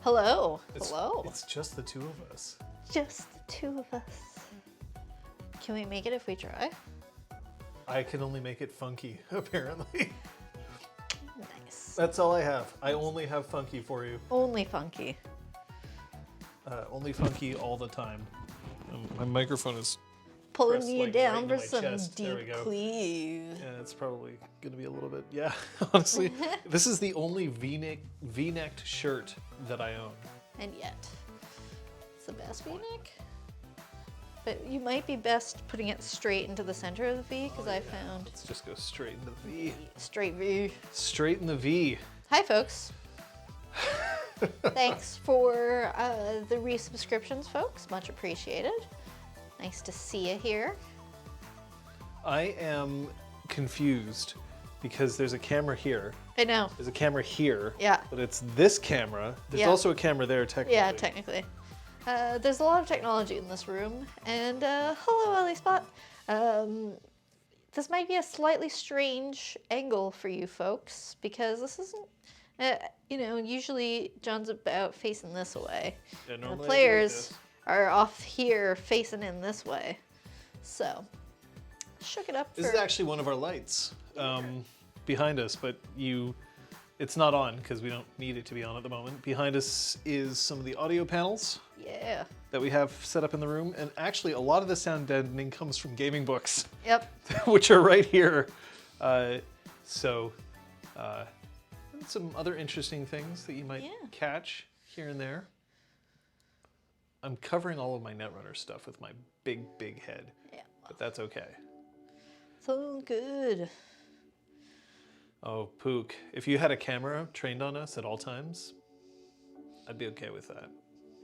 Hello. Hello. It's just the two of us. Just the two of us. Can we make it if we try? I can only make it funky, apparently. Nice. That's all I have. I only have funky for you. Only funky. Only funky all the time. My microphone is Pulling pressed, you like, down right into for my some chest. There we deep go. cleave. Yeah, it's probably going to be a little bit. Yeah, honestly, this is the only V-necked shirt that I own. And yet, it's the best V-neck. But you might be best putting it straight into the center of the V, because I found Let's just go straight into the V. straight V. Straight in the V. Hi, folks. Thanks for the resubscriptions, folks. Much appreciated. Nice to see you here. I am confused because there's a camera here. I know. There's a camera here. Yeah. But it's this camera. There's Yeah. also a camera there, technically. Yeah, technically. There's a lot of technology in this room. And hello, Ellie Spot. This might be a slightly strange angle for you folks because this isn't, usually John's about facing this way. Yeah, And the normally I do like players this. are off here facing in this way. So, shook it up This is actually one of our lights behind us, but it's not on because we don't need it to be on at the moment. Behind us is some of the audio panels Yeah. that we have set up in the room, and actually a lot of the sound deadening comes from gaming books, Yep. which are right here. And some other interesting things that you might catch here and there. I'm covering all of my Netrunner stuff with my big head, Yeah. but that's okay. So good. Oh, Pook, if you had a camera trained on us at all times, I'd be okay with that.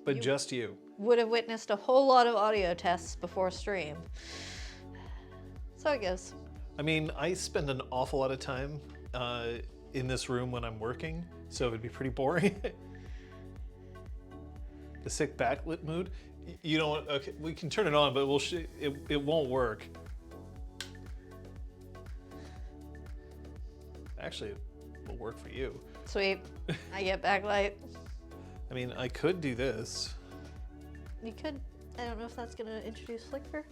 But just you. Would have witnessed a whole lot of audio tests before stream. So it goes. I mean, I spend an awful lot of time in this room when I'm working, so it'd be pretty boring. The sick backlit mood. You know what? Okay, we can turn it on, but it won't work. Actually, it will work for you. Sweet. I get backlight. I mean, I could do this. You could. I don't know if that's going to introduce flicker.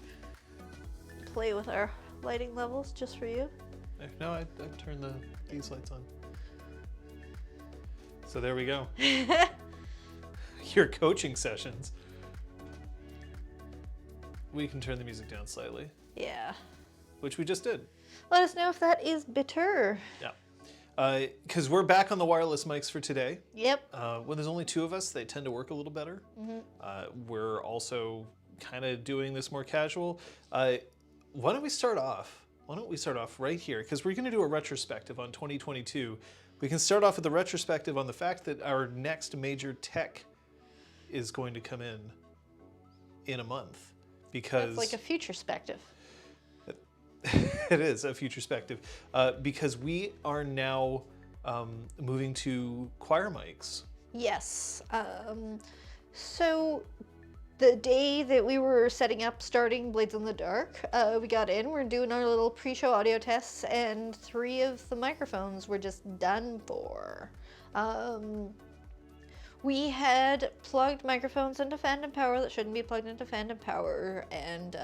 Play with our lighting levels just for you. No, I'd turn these lights on. So there we go. Your coaching sessions. We can turn the music down slightly, Yeah. which we just did. Let us know if that is bitter. Yeah. Because we're back on the wireless mics for today. Yep. When there's only two of us, they tend to work a little better. We're also kind of doing this more casual. Why don't we start off? Why don't we start off right here? Because we're going to do a retrospective on 2022. We can start off with the retrospective on the fact that our next major tech is going to come in a month. Because It's like a future perspective. it is a future perspective. Because we are now moving to choir mics. Yes. So the day that we were starting Blades in the Dark, we got in, we're doing our little pre-show audio tests, and 3 of the microphones were just done for. We had plugged microphones into phantom power that shouldn't be plugged into phantom power, and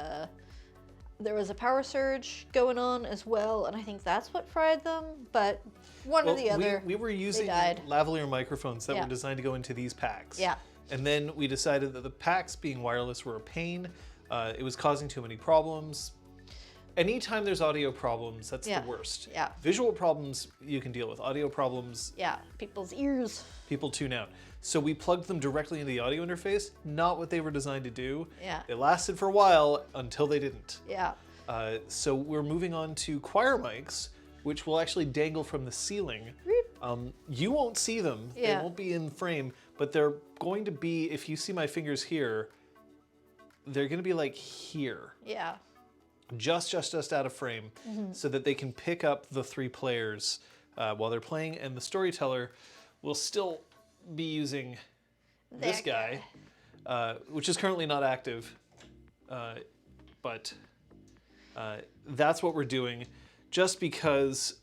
there was a power surge going on as well, and I think that's what fried them, but one or the other. We were using died. lavalier microphones that Yeah. were designed to go into these packs. Yeah. And then we decided that the packs being wireless were a pain. It was causing too many problems. Anytime there's audio problems, that's Yeah. the worst. Yeah. Visual problems you can deal with. Audio problems, Yeah, people's ears. people tune out. So we plugged them directly into the audio interface. Not what they were designed to do. Yeah. They lasted for a while until they didn't. Yeah. So we're moving on to choir mics, which will actually dangle from the ceiling. You won't see them. Yeah. They won't be in frame, but they're going to be, if you see my fingers here, they're going to be like here. Yeah. Just out of frame, so that they can pick up the 3 players while they're playing, and the storyteller will still be using this That guy, which is currently not active, but that's what we're doing, just because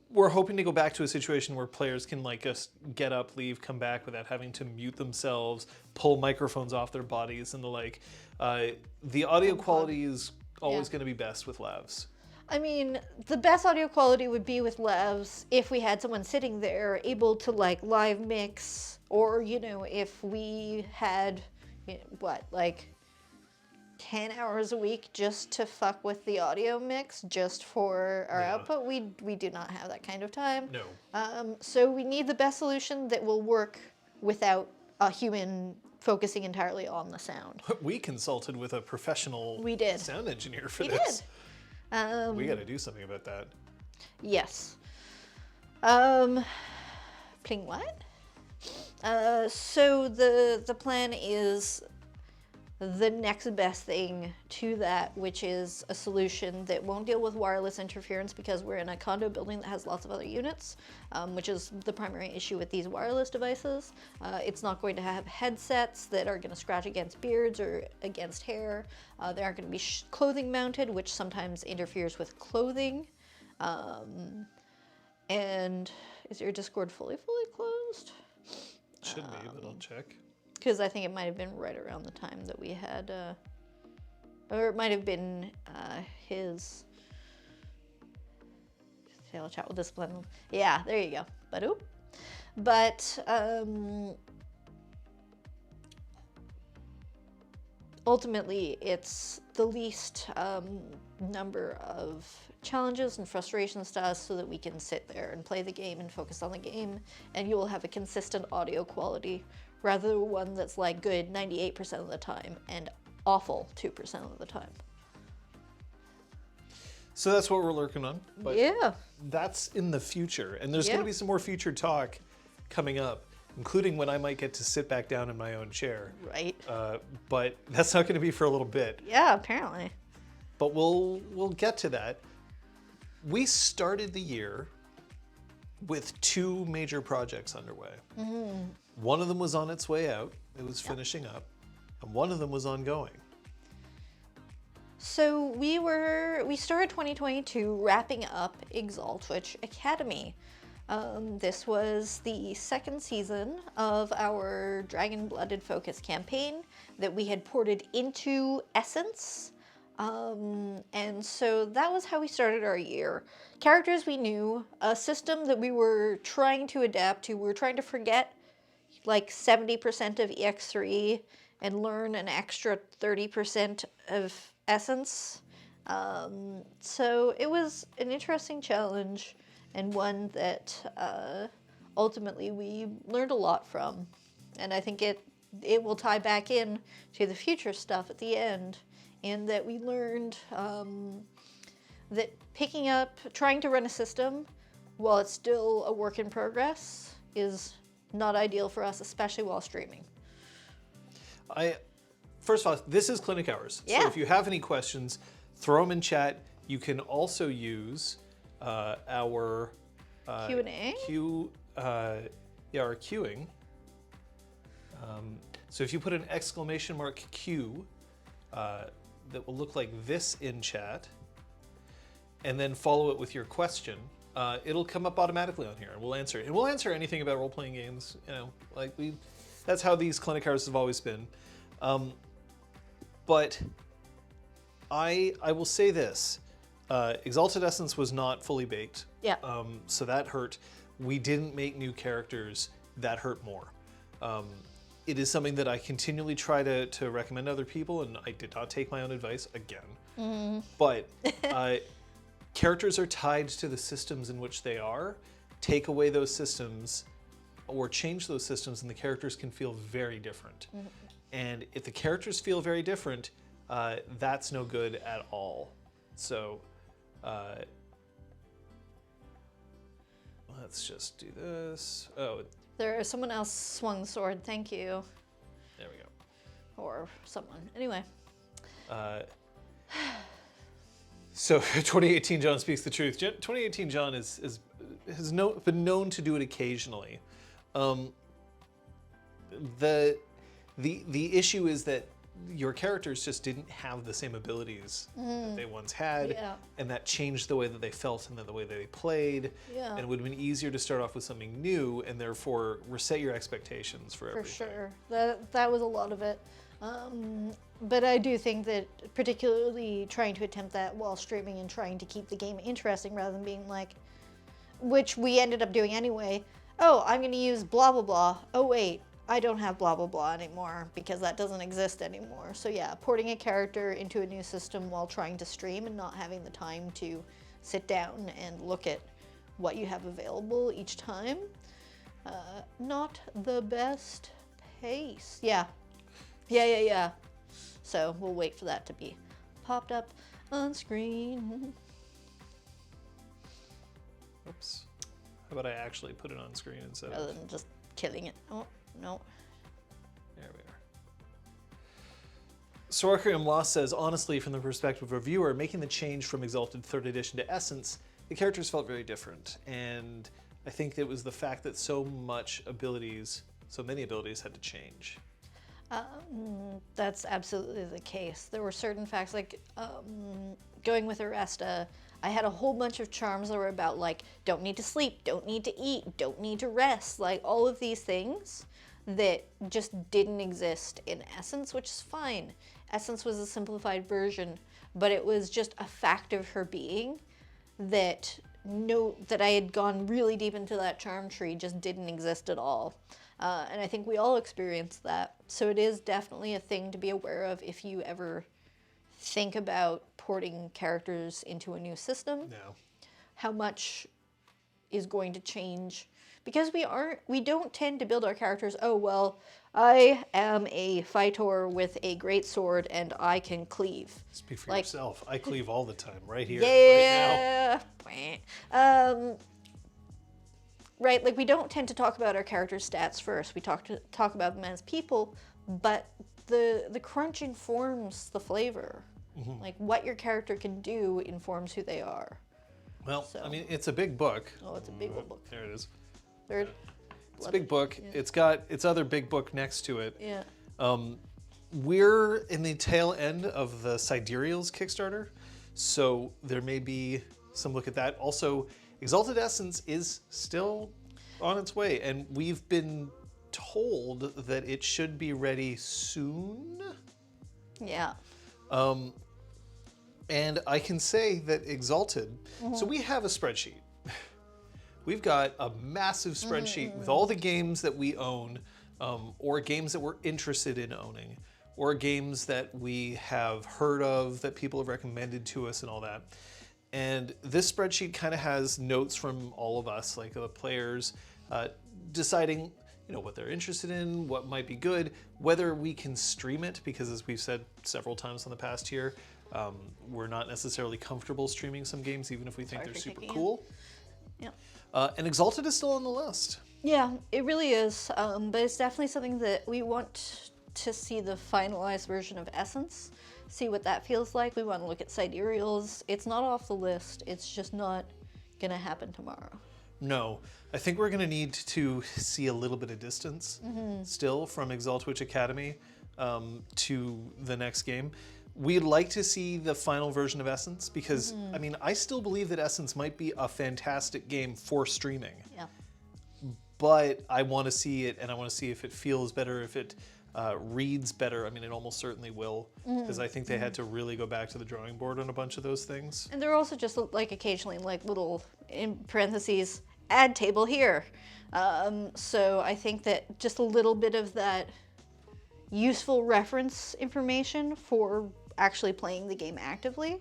we're hoping to go back to a situation where players can like just get up, leave, come back without having to mute themselves, pull microphones off their bodies, and the like. The audio quality is always going to be best with lavs. I mean, the best audio quality would be with lavs if we had someone sitting there able to like live mix, or if we had like 10 hours a week just to fuck with the audio mix just for our output. We do not have that kind of time. No. So we need the best solution that will work without a human focusing entirely on the sound. We consulted with a professional sound engineer for We this. did. We got to do something about that. Yes. Playing what? So the plan is the next best thing to that, which is a solution that won't deal with wireless interference because we're in a condo building that has lots of other units, which is the primary issue with these wireless devices. It's not going to have headsets that are going to scratch against beards or against hair. They aren't going to be clothing mounted, which sometimes interferes with clothing. And is your Discord fully closed? Should be, but I'll check. Because I think it might have been right around the time that we had, or it might have been his. I'll chat with Discipline. Yeah, there you go. But ultimately, it's the least number of challenges and frustrations to us so that we can sit there and play the game and focus on the game, and you will have a consistent audio quality rather than one that's like good 98% of the time and awful 2% of the time. So that's what we're working on. But yeah. That's in the future. And there's going to be some more future talk coming up, including when I might get to sit back down in my own chair. Right. But that's not going to be for a little bit. Yeah, apparently. But we'll get to that. We started the year with 2 major projects underway. Mm-hmm. One of them was on its way out. It was finishing up. And one of them was ongoing. So we started 2022 wrapping up Exaltwitch Academy. This was the 2nd season of our Dragon Blooded Focus campaign that we had ported into Essence. And so that was how we started our year. Characters we knew, a system that we were trying to adapt to. We were trying to forget like 70% of EX3 and learn an extra 30% of Essence. So it was an interesting challenge and one that ultimately we learned a lot from. And I think it will tie back in to the future stuff at the end. And that we learned that trying to run a system while it's still a work in progress is not ideal for us, especially while streaming. First of all, this is clinic hours. Yeah. So if you have any questions, throw them in chat. You can also use our Q&A? Our queuing. So if you put an exclamation mark Q, that will look like this in chat, and then follow it with your question, it'll come up automatically on here, and we'll answer it. And we'll answer anything about role-playing games. That's how these clinic hours have always been. But I will say this: Exalted Essence was not fully baked. Yeah. So that hurt. We didn't make new characters. That hurt more. It is something that I continually try to recommend to other people, and I did not take my own advice again. Mm. But characters are tied to the systems in which they are. Take away those systems or change those systems, and the characters can feel very different. Mm. And if the characters feel very different, that's no good at all. So let's just do this. Oh. Someone else swung the sword. Thank you. There we go. Or someone. Anyway. So 2018 John speaks the truth. 2018 John has been known to do it occasionally. The issue is that your characters just didn't have the same abilities that they once had, Yeah. and that changed the way that they felt and the way that they played. Yeah. And it would have been easier to start off with something new and therefore reset your expectations for For everything. sure. That was a lot of it. But I do think that particularly trying to attempt that while streaming and trying to keep the game interesting rather than being like, which we ended up doing anyway, oh, I'm going to use blah, blah, blah. Oh, wait, I don't have blah, blah, blah anymore because that doesn't exist anymore. So yeah, porting a character into a new system while trying to stream and not having the time to sit down and look at what you have available each time. Not the best pace. Yeah. So we'll wait for that to be popped up on screen. Oops. How about I actually put it on screen instead Rather of... than just killing it. Oh, no. There we are. Sorkarium Lost says, honestly, from the perspective of a viewer, making the change from Exalted 3rd Edition to Essence, the characters felt very different. And I think it was the fact that so many abilities had to change. That's absolutely the case. There were certain facts, like going with Aresta, I had a whole bunch of charms that were about, like, don't need to sleep, don't need to eat, don't need to rest, like, all of these things that just didn't exist in Essence, which is fine. Essence was a simplified version, but it was just a fact of her being that I had gone really deep into that charm tree just didn't exist at all. And I think we all experienced that. So it is definitely a thing to be aware of if you ever think about porting characters into a new system. No. How much is going to change? Because we don't tend to build our characters, oh, well, I am a fighter with a great sword and I can cleave. Speak for yourself. I cleave all the time, right here, Yeah. Right now. Right, like we don't tend to talk about our characters' stats first. We talk about them as people, but the crunch informs the flavor. Mm-hmm. Like what your character can do informs who they are. Well, so. I mean, it's a big book. Oh, it's a big old book. There it is. It's a big book. Yeah. It's got its other big book next to it. Yeah. We're in the tail end of the Sidereal's Kickstarter, so there may be some look at that. Also, Exalted Essence is still on its way, and we've been told that it should be ready soon. Yeah. And I can say that Exalted, so we have a spreadsheet. We've got a massive spreadsheet with all the games that we own, or games that we're interested in owning, or games that we have heard of that people have recommended to us and all that. And this spreadsheet kind of has notes from all of us, like the players, deciding, what they're interested in, what might be good, whether we can stream it, because as we've said several times in the past year, we're not necessarily comfortable streaming some games, even if we think they're super cool. Yeah. And Exalted is still on the list. Yeah, it really is. But it's definitely something that we want to see the finalized version of Essence, see what that feels like. We want to look at Sidereals. It's not off the list. It's just not going to happen tomorrow. No. I think we're going to need to see a little bit of distance still from Exalt Witch Academy to the next game. We'd like to see the final version of Essence because, I mean, I still believe that Essence might be a fantastic game for streaming. Yeah. But I want to see it, and I want to see if it feels better, if it reads better. I mean, it almost certainly will, because I think they had to really go back to the drawing board on a bunch of those things. And there are also just like occasionally like little, in parentheses, add table here. So I think that just a little bit of that useful reference information for actually playing the game actively,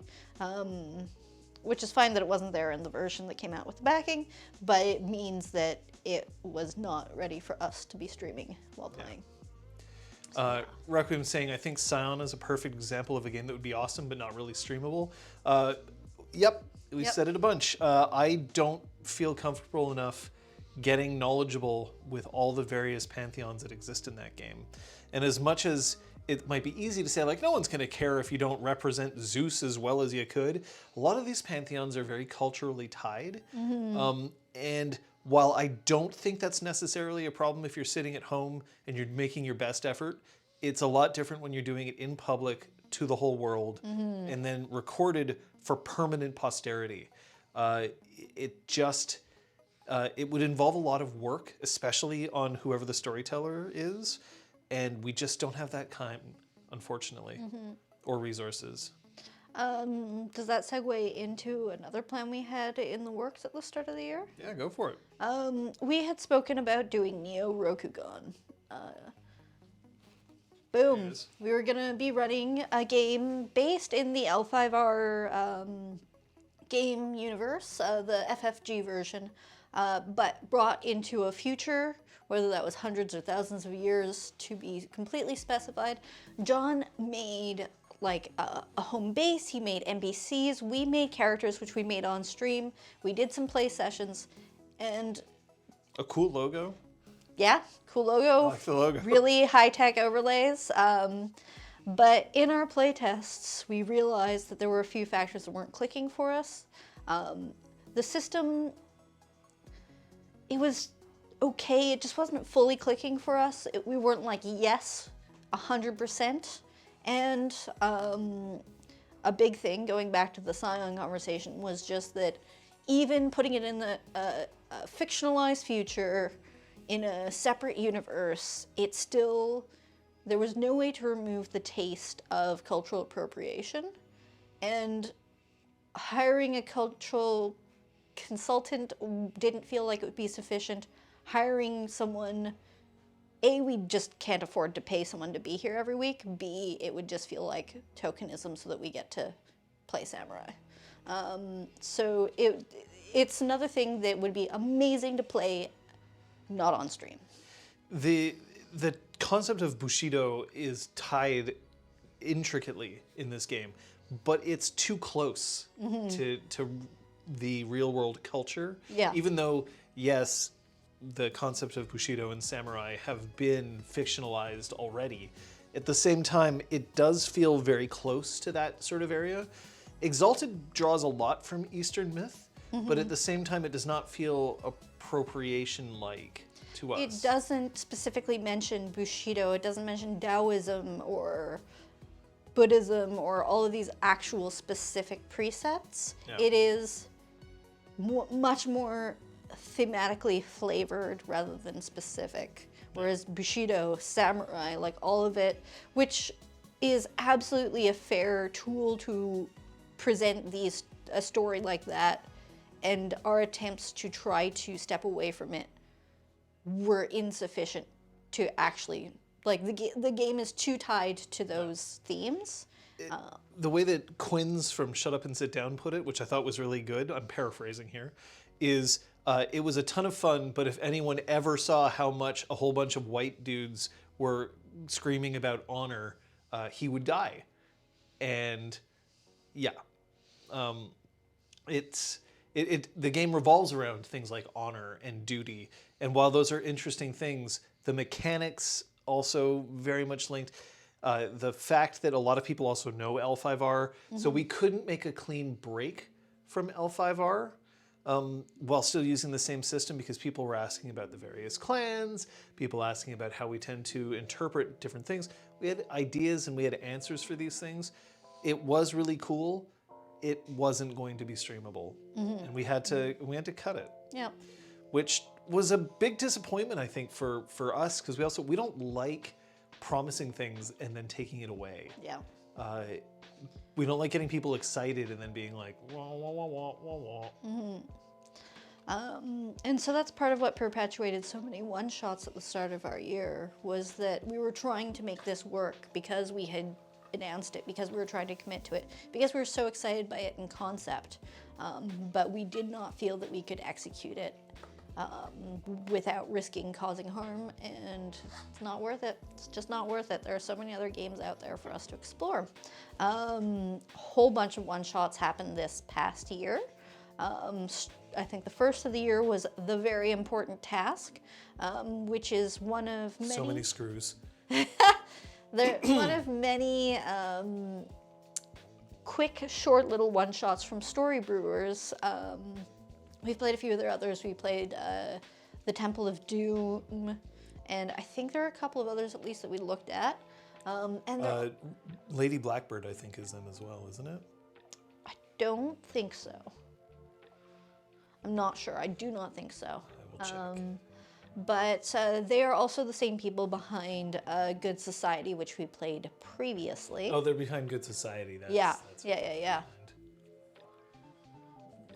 which is fine that it wasn't there in the version that came out with the backing, but it means that it was not ready for us to be streaming while playing. Requiem saying, I think Scion is a perfect example of a game that would be awesome but not really streamable. Yep, we've said it a bunch. I don't feel comfortable enough getting knowledgeable with all the various pantheons that exist in that game. And as much as it might be easy to say, like, no one's going to care if you don't represent Zeus as well as you could, a lot of these pantheons are very culturally tied. And while I don't think that's necessarily a problem if you're sitting at home and you're making your best effort, it's a lot different when you're doing it in public to the whole world and then recorded for permanent posterity. It just it would involve a lot of work, especially on whoever the storyteller is, and we just don't have that time, unfortunately, or resources. Does that segue into another plan we had in the works at the start of the year? Yeah, go for it. We had spoken about doing Neo Rokugan. Boom. Yes. We were going to be running a game based in the L5R game universe, the FFG version, but brought into a future, whether that was hundreds or thousands of years to be completely specified. John made like a home base, he made NPCs, we made characters which we made on stream, we did some play sessions, and A cool logo. yeah, cool logo. I like the logo. Really high-tech overlays. But in our playtests, we realized that there were a few factors that weren't clicking for us. The system, it was okay. It just wasn't fully clicking for us. We weren't like, yes, 100%. And a big thing, going back to the Scion conversation, was just that even putting it in the fictionalized future, in a separate universe, it's still, there was no way to remove the taste of cultural appropriation. And hiring a cultural consultant didn't feel like it would be sufficient. Hiring someone, A, we just can't afford to pay someone to be here every week. B, it would just feel like tokenism so that we get to play Samurai. So it's another thing that would be amazing to play not on stream. The concept of Bushido is tied intricately in this game, but it's too close to the real world culture. Yeah. Even though, yes, the concept of Bushido and samurai have been fictionalized already, at the same time, it does feel very close to that sort of area. Exalted draws a lot from Eastern myth, but at the same time, it does not feel appropriation-like to us. It doesn't specifically mention Bushido. It doesn't mention Taoism or Buddhism or all of these actual specific precepts. Yeah. It is much more thematically flavored rather than specific. Whereas Bushido, samurai, like all of it, which is absolutely a fair tool to present a story like that, and our attempts to try to step away from it were insufficient to actually, like, the game is too tied to those themes. The way that Quinn's from Shut Up and Sit Down put it, which I thought was really good, I'm paraphrasing here, is it was a ton of fun, but if anyone ever saw how much a whole bunch of white dudes were screaming about honor, he would die. And yeah, the game revolves around things like honor and duty. And while those are interesting things, the mechanics also very much linked. The fact that a lot of people also know L5R, so we couldn't make a clean break from L5R while still using the same system, because people were asking about the various clans, people asking about how we tend to interpret different things. We had ideas and we had answers for these things. It was really cool. It wasn't going to be streamable, and we had to cut it. Yeah. Which was a big disappointment, I think, for us, because we don't like promising things and then taking it away. Yeah. We don't like getting people excited and then being like, wah, wah, wah, wah, wah, wah. And so that's part of what perpetuated so many one-shots at the start of our year, was that we were trying to make this work because we had announced it, because we were trying to commit to it, because we were so excited by it in concept, but we did not feel that we could execute it without risking causing harm, and it's not worth it. It's just not worth it. There are so many other games out there for us to explore. Whole bunch of one-shots happened this past year. I think the first of the year was The Very Important Task, which is one of many... So many screws. One of many quick, short little one-shots from Story Brewers. We've played a few of their others. We played The Temple of Doom, and I think there are a couple of others at least that we looked at. And Lady Blackbird, I think, is them as well, isn't it? I don't think so. I'm not sure. I do not think so. I will check. But they are also the same people behind Good Society, which we played previously. Oh, they're behind Good Society. That's Yeah. That's Yeah, yeah, yeah.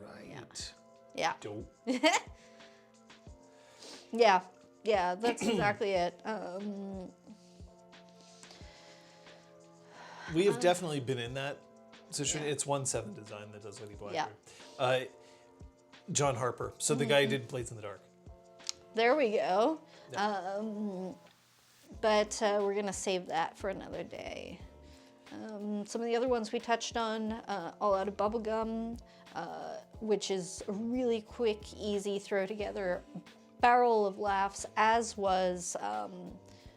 Right. Yeah. Dope. Yeah. Yeah, that's exactly it. We have definitely been in that situation. It's 1/7 Design that does Lady Blackbird. Yeah. John Harper. So the guy who did Blades in the Dark. There we go. Yeah. But we're going to save that for another day. Some of the other ones we touched on, All Out of Bubblegum, which is a really quick, easy throw together barrel of laughs, as was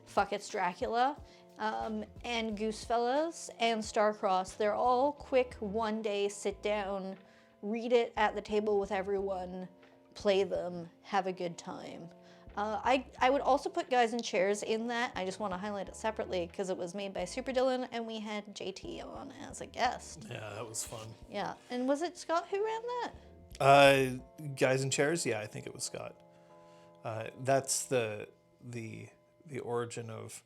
Fuck It's Dracula, and Goosefellas and Starcross. They're all quick, one-day, sit down, read it at the table with everyone, play them, have a good time. I would also put Guys in Chairs in that. I just want to highlight it separately because it was made by Super Dylan and we had JT on as a guest. Yeah, that was fun. Yeah, and was it Scott who ran that? Guys in Chairs? Yeah, I think it was Scott. That's the origin of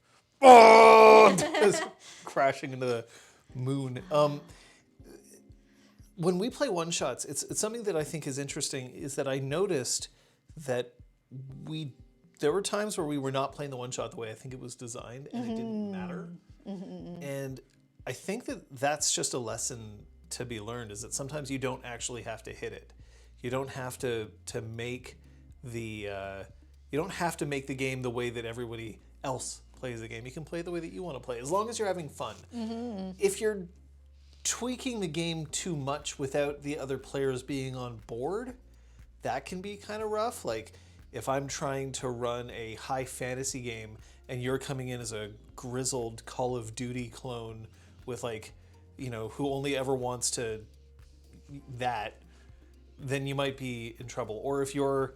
crashing into the moon. When we play one shots, it's something that I think is interesting. Is that I noticed that there were times where we were not playing the one shot the way I think it was designed, and it didn't matter. And I think that's just a lesson to be learned. Is that sometimes you don't actually have to hit it. You don't have to make the game the way that everybody else plays the game. You can play it the way that you want to play, as long as you're having fun. If you're tweaking the game too much without the other players being on board, that can be kind of rough. Like if I'm trying to run a high fantasy game and you're coming in as a grizzled Call of Duty clone with who only ever wants to that, then you might be in trouble. Or if you're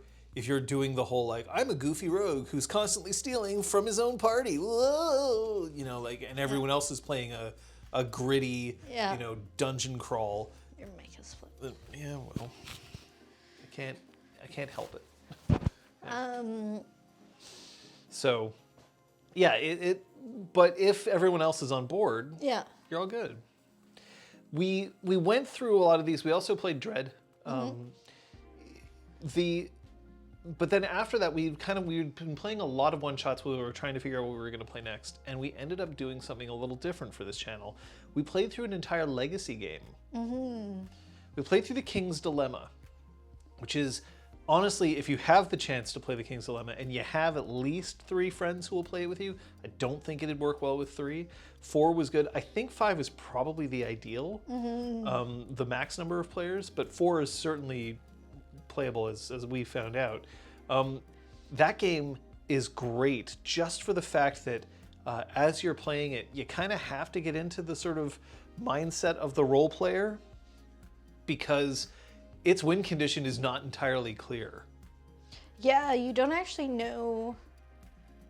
doing the whole I'm a goofy rogue who's constantly stealing from his own party, whoa, and everyone else is playing a gritty, dungeon crawl. Your mic is flipped. Yeah, well, I can't help it. So, yeah, but if everyone else is on board, Yeah. you're all good. We went through a lot of these. We also played Dread. But then after that, we'd been playing a lot of one shots where we were trying to figure out what we were going to play next, and we ended up doing something a little different for this channel. We played through an entire legacy game. We played through the King's Dilemma, which is honestly, if you have the chance to play the King's Dilemma and you have at least 3 friends who will play it with you, I don't think it'd work well with 3. 4 was good. I think 5 is probably the ideal, the max number of players, but 4 is certainly playable as we found out. That game is great just for the fact that as you're playing it, you kind of have to get into the sort of mindset of the role player because its win condition is not entirely clear. Yeah, you don't actually know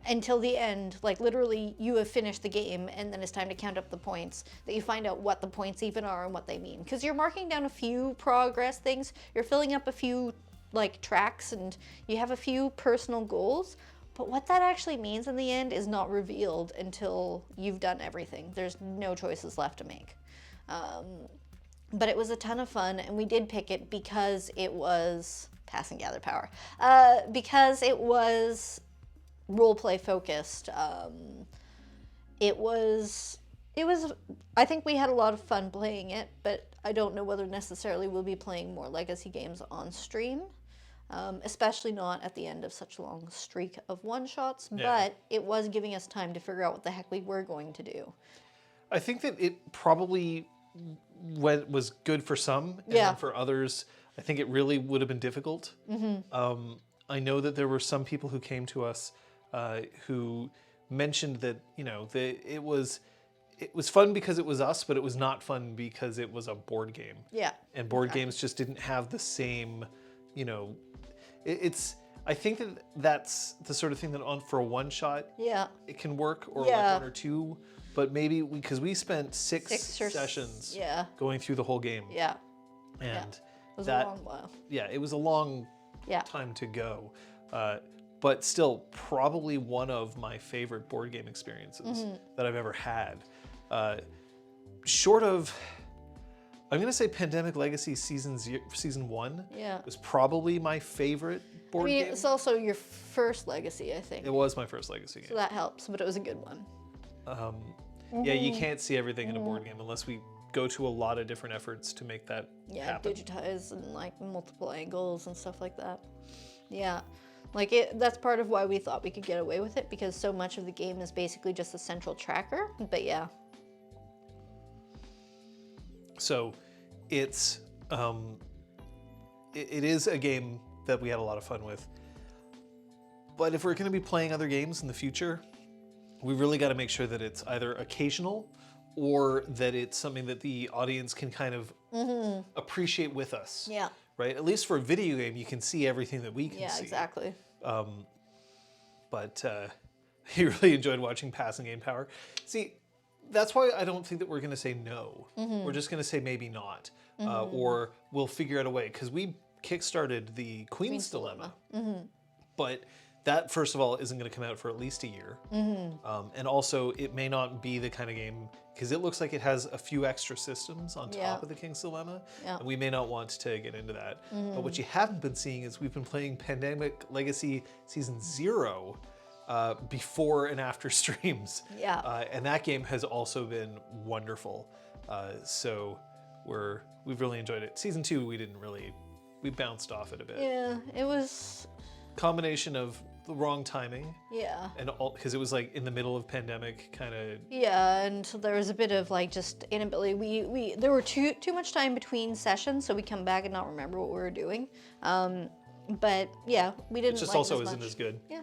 until the end, literally you have finished the game and then it's time to count up the points, that you find out what the points even are and what they mean. Because you're marking down a few progress things, you're filling up a few tracks, and you have a few personal goals, but what that actually means in the end is not revealed until you've done everything. There's no choices left to make. But it was a ton of fun, and we did pick it because it was Pass and Gather Power, because it was roleplay focused. It was, I think we had a lot of fun playing it, but I don't know whether necessarily we'll be playing more legacy games on stream, especially not at the end of such a long streak of one-shots, but it was giving us time to figure out what the heck we were going to do. I think that it probably was good for some, and then for others, I think it really would have been difficult. I know that there were some people who came to us who mentioned that it was fun because it was us, but it was not fun because it was a board game. Yeah. And board games just didn't have the same, I think that's the sort of thing that for a one shot, it can work, or 1 or 2 but maybe because we spent six Six or sessions yeah. going through the whole game. Yeah. And It was that, a long while. yeah, it was a long Yeah. time to go. But still, probably one of my favorite board game experiences that I've ever had. Short of, I'm going to say Pandemic Legacy Season 1 Yeah. was probably my favorite board I mean, game. it's also your first Legacy, I think. It was my first Legacy So game. that helps, but it was a good one. Yeah, you can't see everything in a board game unless we go to a lot of different efforts to make that happen. Digitize and like multiple angles and stuff like that. Yeah. Like that's part of why we thought we could get away with it, because so much of the game is basically just a central tracker. But yeah. So it's it is a game that we had a lot of fun with. But if we're going to be playing other games in the future, we really got to make sure that it's either occasional or that it's something that the audience can kind of appreciate with us. Yeah. Right? At least for a video game, you can see everything that we can see. Yeah, exactly. But he really enjoyed watching Passing Game Power. See, that's why I don't think that we're going to say no. We're just going to say maybe not. Or we'll figure out a way. Because we kickstarted the Queen's Dilemma. But that, first of all, isn't going to come out for at least a year. And also, it may not be the kind of game, because it looks like it has a few extra systems on top of the King's Dilemma. Yeah. And we may not want to get into that. But what you haven't been seeing is we've been playing Pandemic Legacy Season 0 before and after streams. Yeah. And that game has also been wonderful. So we've really enjoyed it. Season 2, we bounced off it a bit. Yeah, it was. Combination of the wrong timing. Yeah. And all, because it was like in the middle of pandemic kind of. Yeah, and there was a bit of like just inability. We there were too much time between sessions, so we come back and not remember what we were doing. But yeah, we didn't. It just like also as isn't much. as good. Yeah.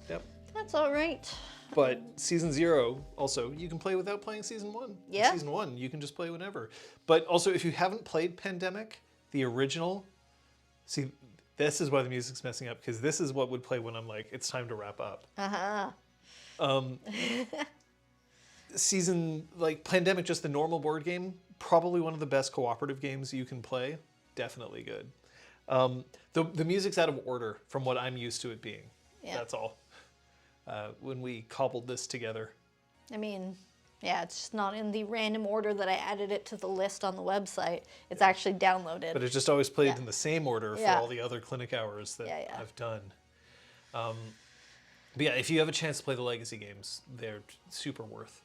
Yep. That's all right. But Season 0, also, you can play without playing Season 1. Yeah. Season 1, you can just play whenever. But also, if you haven't played Pandemic, the original, see, this is why the music's messing up, because this is what would play when I'm like, it's time to wrap up. Pandemic, just the normal board game, probably one of the best cooperative games you can play. Definitely good. The music's out of order from what I'm used to it being. Yeah. That's all. When we cobbled this together. I mean, yeah, it's just not in the random order that I added it to the list on the website. It's actually downloaded. But it's just always played in the same order for Yeah. all the other clinic hours that Yeah. I've done. But yeah, if you have a chance to play the Legacy games, they're super worth.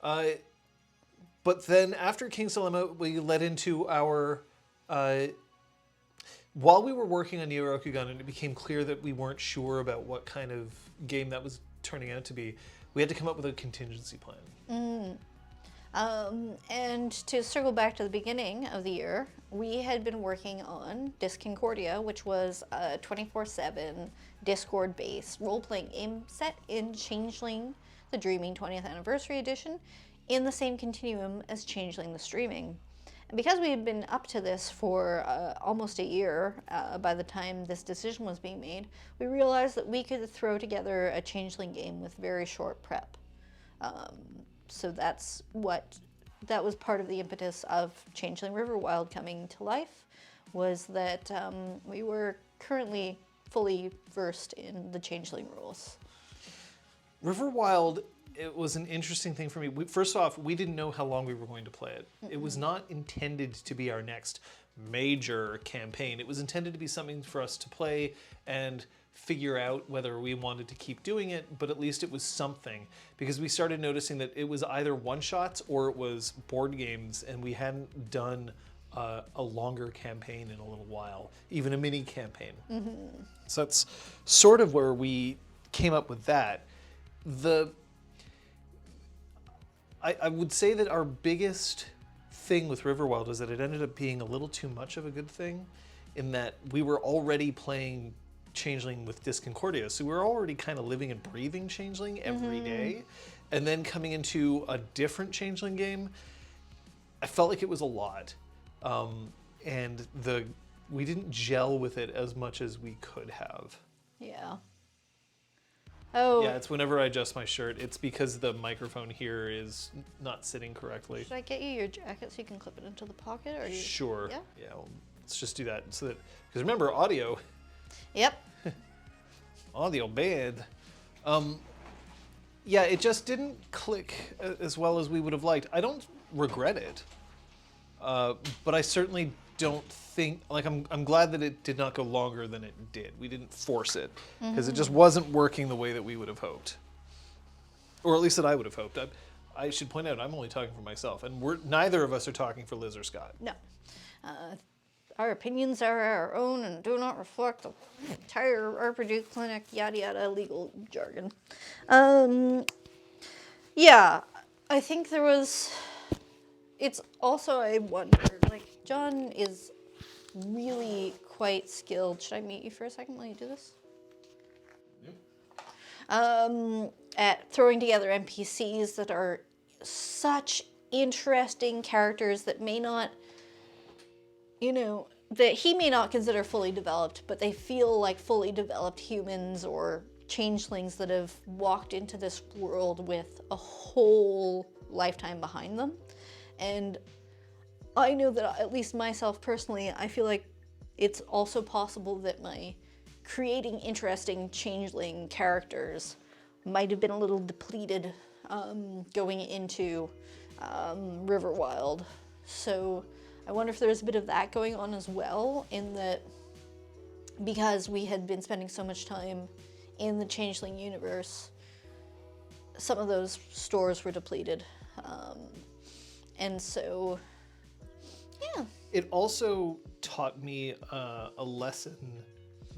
But then after King's Dilemma, we led into our... while we were working on Neo Rokugan and it became clear that we weren't sure about what kind of game that was turning out to be, we had to come up with a contingency plan. And to circle back to the beginning of the year, we had been working on Disconcordia, which was a 24/7 Discord-based role-playing game set in Changeling, the Dreaming 20th Anniversary Edition, in the same continuum as Changeling the Streaming. And because we had been up to this for almost a year by the time this decision was being made, we realized that we could throw together a Changeling game with very short prep. So that was part of the impetus of Changeling Riverwild coming to life, was that we were currently fully versed in the Changeling rules. Riverwild, it was an interesting thing for me. First off, we didn't know how long we were going to play it. It was not intended to be our next major campaign. It was intended to be something for us to play and figure out whether we wanted to keep doing it, but at least it was something. Because we started noticing that it was either one-shots or it was board games, and we hadn't done a longer campaign in a little while, even a mini campaign. So that's sort of where we came up with that. I would say that our biggest thing with Riverwild was that it ended up being a little too much of a good thing, in that we were already playing Changeling with Disconcordia, so we were already kind of living and breathing Changeling every day, and then coming into a different Changeling game, I felt like it was a lot, and we didn't gel with it as much as we could have. Yeah. Oh, Yeah, it's whenever I adjust my shirt. It's because the microphone here is not sitting correctly. should I get you your jacket so you can clip it into the pocket? Or you... Sure. Yeah? Yeah, well, let's just do that. So that, because remember, audio Yep. band. Yeah, it just didn't click as well as we would have liked. I don't regret it, but I certainly don't think, like, I'm glad that it did not go longer than it did. We didn't force it because it just wasn't working the way that we would have hoped, or at least that I would have hoped. I should point out I'm only talking for myself, and neither of us are talking for Liz or Scott. No. Our opinions are our own and do not reflect the entire RPGClinic yada yada legal jargon. Yeah, I think there was... It's also, I wonder, like, John is really quite skilled. Should I mute you for a second while you do this? Yep. At throwing together NPCs that are such interesting characters that may not, that he may not consider fully developed, but they feel like fully developed humans or changelings that have walked into this world with a whole lifetime behind them. And I know that, at least myself personally, I feel like it's also possible that my creating interesting changeling characters might have been a little depleted going into Riverwild. So I wonder if there's a bit of that going on as well, in that because we had been spending so much time in the changeling universe, some of those stores were depleted. And so, yeah. It also taught me a lesson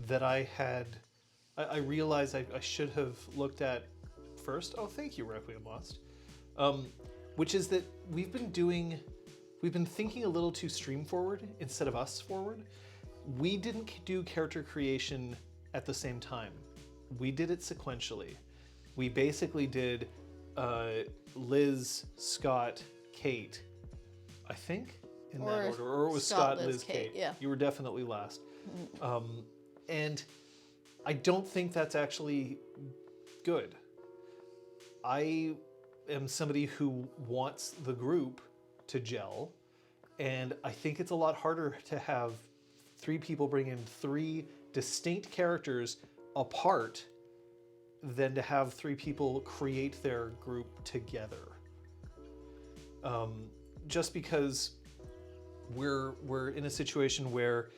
that I realized I should have looked at first. Oh, thank you, Requiem Lost. Which is that we've been thinking a little too stream forward instead of us forward. We didn't do character creation at the same time. We did it sequentially. We basically did Liz, Scott, Kate, I think, in that order. Or it was Scott, Liz, Kate. Yeah. You were definitely last. And I don't think that's actually good. I am somebody who wants the group to gel, and I think it's a lot harder to have three people bring in three distinct characters apart than to have three people create their group together. Just because we're in a situation where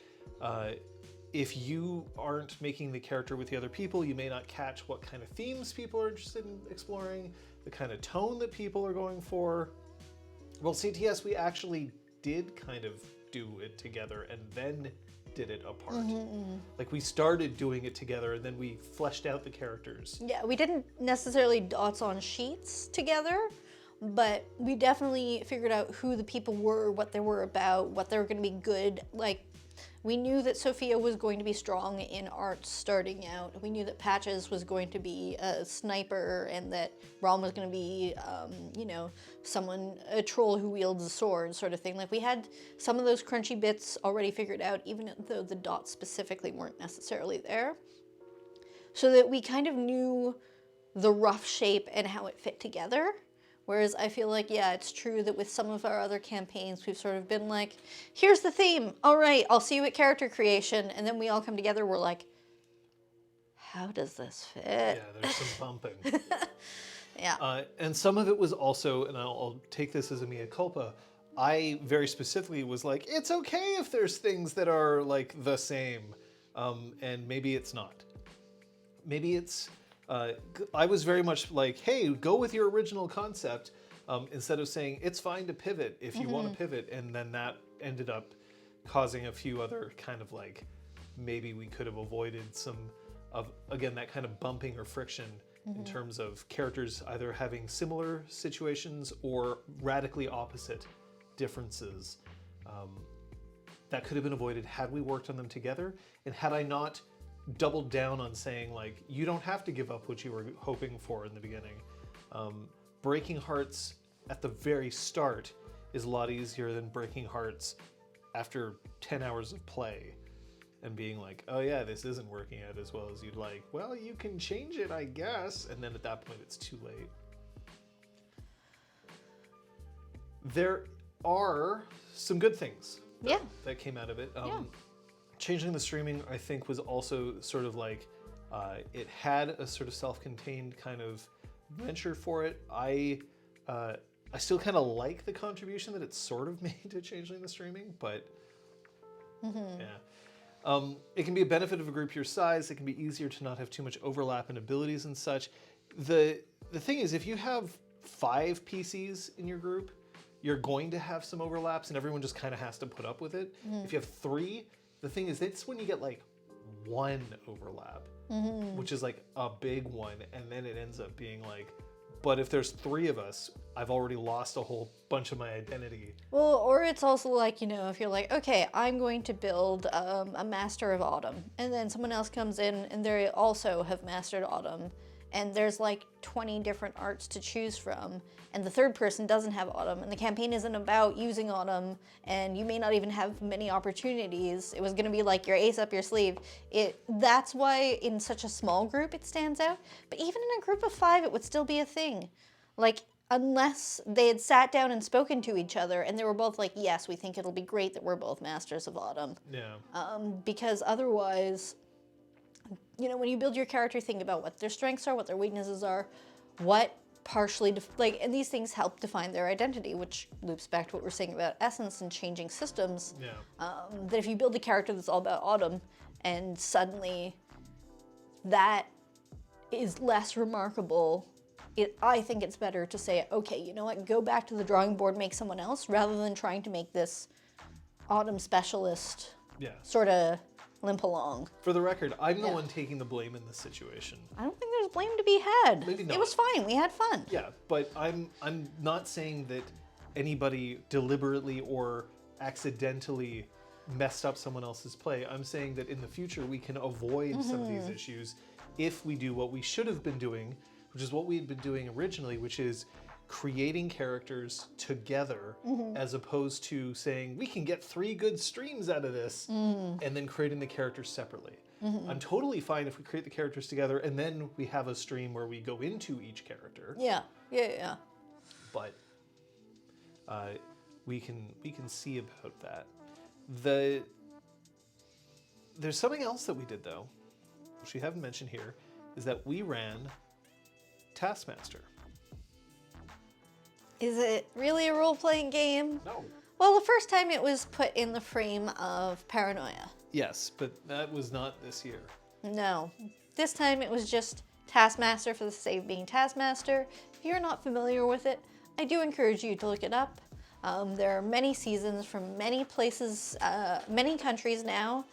if you aren't making the character with the other people, you may not catch what kind of themes people are interested in exploring, the kind of tone that people are going for. Well, CTS, we actually did kind of do it together and then did it apart. Like, we started doing it together and then we fleshed out the characters. Yeah, we didn't necessarily dots on sheets together, but we definitely figured out who the people were, what they were about, what they were going to be good. Like, we knew that Sophia was going to be strong in art starting out. We knew that Patches was going to be a sniper and that Rom was going to be, a troll who wields a sword, sort of thing. Like, we had some of those crunchy bits already figured out, even though the dots specifically weren't necessarily there. So that we kind of knew the rough shape and how it fit together. Whereas I feel like, yeah, it's true that with some of our other campaigns, we've sort of been like, here's the theme. All right, I'll see you at character creation. And then we all come together, we're like, how does this fit? Yeah, there's some bumping. Yeah. And some of it was also, and I'll take this as a mea culpa, I very specifically was like, it's okay if there's things that are like the same, and maybe it's not. Maybe it's, I was very much like, hey, go with your original concept, instead of saying it's fine to pivot if you want to pivot, and then that ended up causing a few other kind of like, maybe we could have avoided some of, again, that kind of bumping or friction in terms of characters either having similar situations or radically opposite differences. That could have been avoided had we worked on them together, and had I not doubled down on saying, like, you don't have to give up what you were hoping for in the beginning. Breaking hearts at the very start is a lot easier than breaking hearts after 10 hours of play. and being like, oh yeah, this isn't working out as well as you'd like. Well, you can change it, I guess. And then at that point, it's too late. There are some good things that came out of it. Changing the streaming, I think, was also sort of like, it had a sort of self-contained kind of venture for it. I still kind of like the contribution that it's sort of made to changing the streaming, but yeah. It can be a benefit of a group your size. It can be easier to not have too much overlap in abilities and such. The thing is, if you have 5 PCs in your group, you're going to have some overlaps and everyone just kind of has to put up with it. If you have 3, the thing is, that's when you get like 1 overlap, which is like a big one. And then it ends up being like, but if there's 3 of us, I've already lost a whole bunch of my identity. Well, or it's also like, you know, if you're like, okay, I'm going to build a Master of Autumn, and then someone else comes in and they also have mastered Autumn, and there's like 20 different arts to choose from, and the third person doesn't have Autumn, and the campaign isn't about using Autumn, and you may not even have many opportunities. It was going to be like your ace up your sleeve. That's why in such a small group it stands out, but even in a group of 5 it would still be a thing. Like, unless they had sat down and spoken to each other and they were both like, yes, we think it'll be great that we're both Masters of Autumn. Yeah. Because otherwise, you know, when you build your character, think about what their strengths are, what their weaknesses are, what partially, and these things help define their identity, which loops back to what we're saying about essence and changing systems. Yeah. That if you build a character that's all about Autumn and suddenly that is less remarkable, I think it's better to say, okay, you know what, go back to the drawing board, make someone else, rather than trying to make this Autumn specialist sort of limp along. For the record, I'm the one taking the blame in this situation. I don't think there's blame to be had. Maybe not. It was fine. We had fun. Yeah, but I'm not saying that anybody deliberately or accidentally messed up someone else's play. I'm saying that in the future we can avoid some of these issues if we do what we should have been doing, which is what we had been doing originally, which is creating characters together as opposed to saying we can get 3 good streams out of this and then creating the characters separately. I'm totally fine if we create the characters together and then we have a stream where we go into each character. Yeah. But we can see about that. There's something else that we did though, which we haven't mentioned here, is that we ran Taskmaster. Is it really a role-playing game? No. Well, the first time it was put in the frame of Paranoia. Yes, but that was not this year. No. This time it was just Taskmaster for the sake of being Taskmaster. If you're not familiar with it, I do encourage you to look it up. There are many seasons from many places, many countries now.